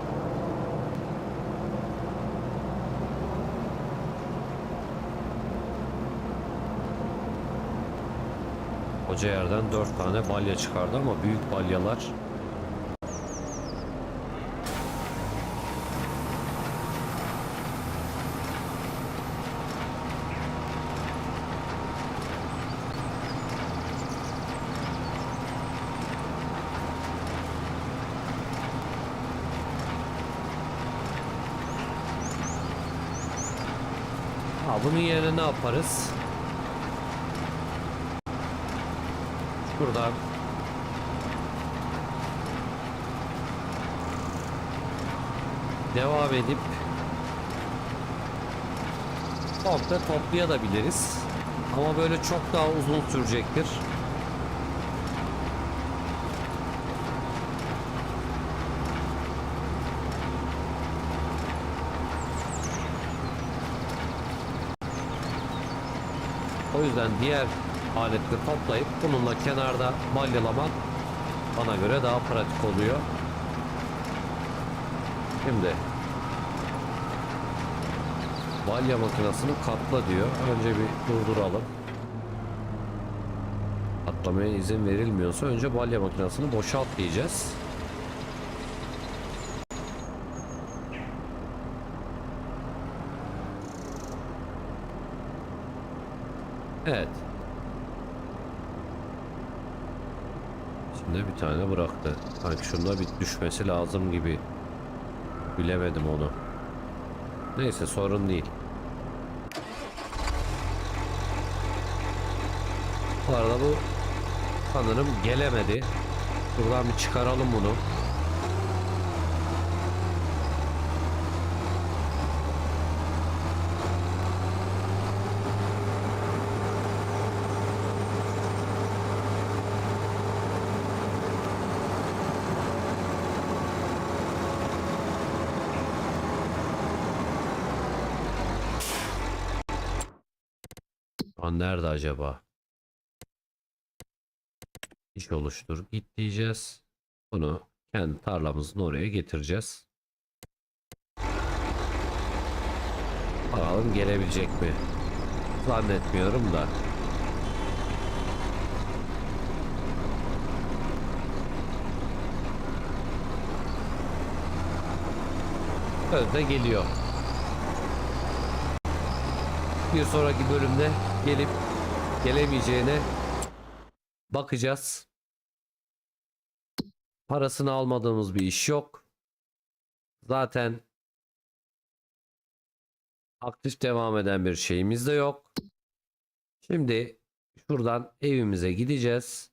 Koca yerden 4 tane balya çıkardı ama büyük balyalar. Bunun yerine ne yaparız? Buradan devam edip komple toplayabiliriz. Ama böyle çok daha uzun sürecektir. O yüzden diğer aletleri toplayıp bununla kenarda balyalamak bana göre daha pratik oluyor. Şimdi balya makinesini katla diyor. Önce bir durduralım. Katlamaya izin verilmiyorsa önce balya makinesini boşalt diyeceğiz. Evet. Şimdi bir tane bıraktı. Sanki şunda bir düşmesi lazım gibi. Bilemedim onu. Neyse, sorun değil. Bu arada bu sanırım gelemedi. Buradan bir çıkaralım bunu. Lan nerede acaba? İş oluştur. Git diyeceğiz. Bunu kendi tarlamızın oraya getireceğiz. Bakalım gelebilecek mi? Zannetmiyorum da. Önde geliyor. Bir sonraki bölümde gelip gelemeyeceğine bakacağız. Parasını almadığımız bir iş yok. Zaten aktif devam eden bir şeyimiz de yok. Şimdi şuradan evimize gideceğiz.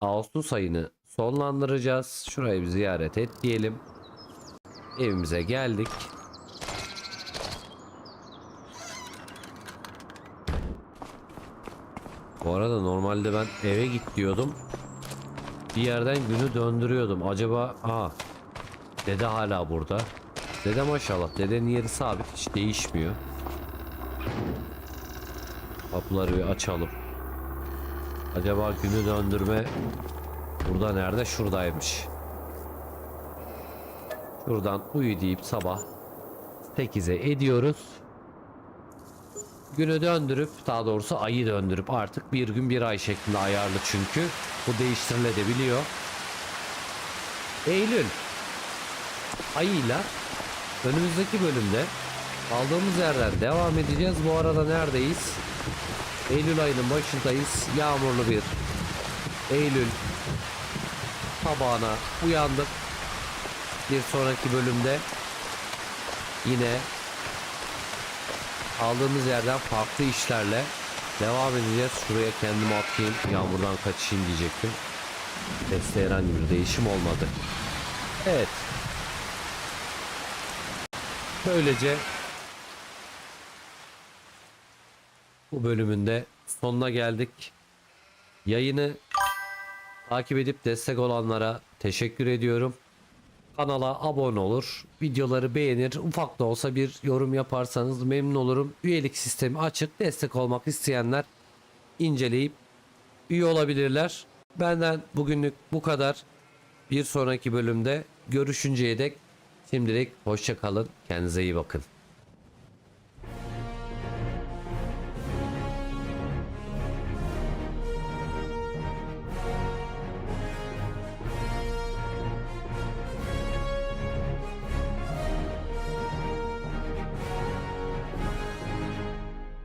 Ağustos ayını sonlandıracağız. Şurayı bir ziyaret et diyelim. Evimize geldik. Bu arada normalde ben eve git diyordum. Bir yerden günü döndürüyordum. Acaba dede hala burada. Dede maşallah. Dedenin yeri sabit. Hiç değişmiyor. Kapıları bir açalım. Acaba günü döndürme burada nerede? Şuradaymış. Şuradan uyu deyip sabah 8'e ediyoruz. Günü döndürüp, daha doğrusu ayı döndürüp, artık bir gün bir ay şeklinde ayarlı çünkü. Bu değiştirilebiliyor. Eylül ayıyla önümüzdeki bölümde kaldığımız yerden devam edeceğiz. Bu arada neredeyiz? Eylül ayının başındayız. Yağmurlu bir Eylül sabahına uyandık. Bir sonraki bölümde yine aldığımız yerden farklı işlerle devam edeceğiz. Şuraya kendimi atayım, yağmurdan kaçayım diyecektim. Seste herhangi bir değişim olmadı. Evet. Böylece bu bölümün de sonuna geldik. Yayını takip edip destek olanlara teşekkür ediyorum. Kanala abone olur, videoları beğenir, ufak da olsa bir yorum yaparsanız memnun olurum. Üyelik sistemi açık, destek olmak isteyenler inceleyip üye olabilirler. Benden bugünlük bu kadar. Bir sonraki bölümde görüşünceye dek şimdilik hoşça kalın. Kendinize iyi bakın.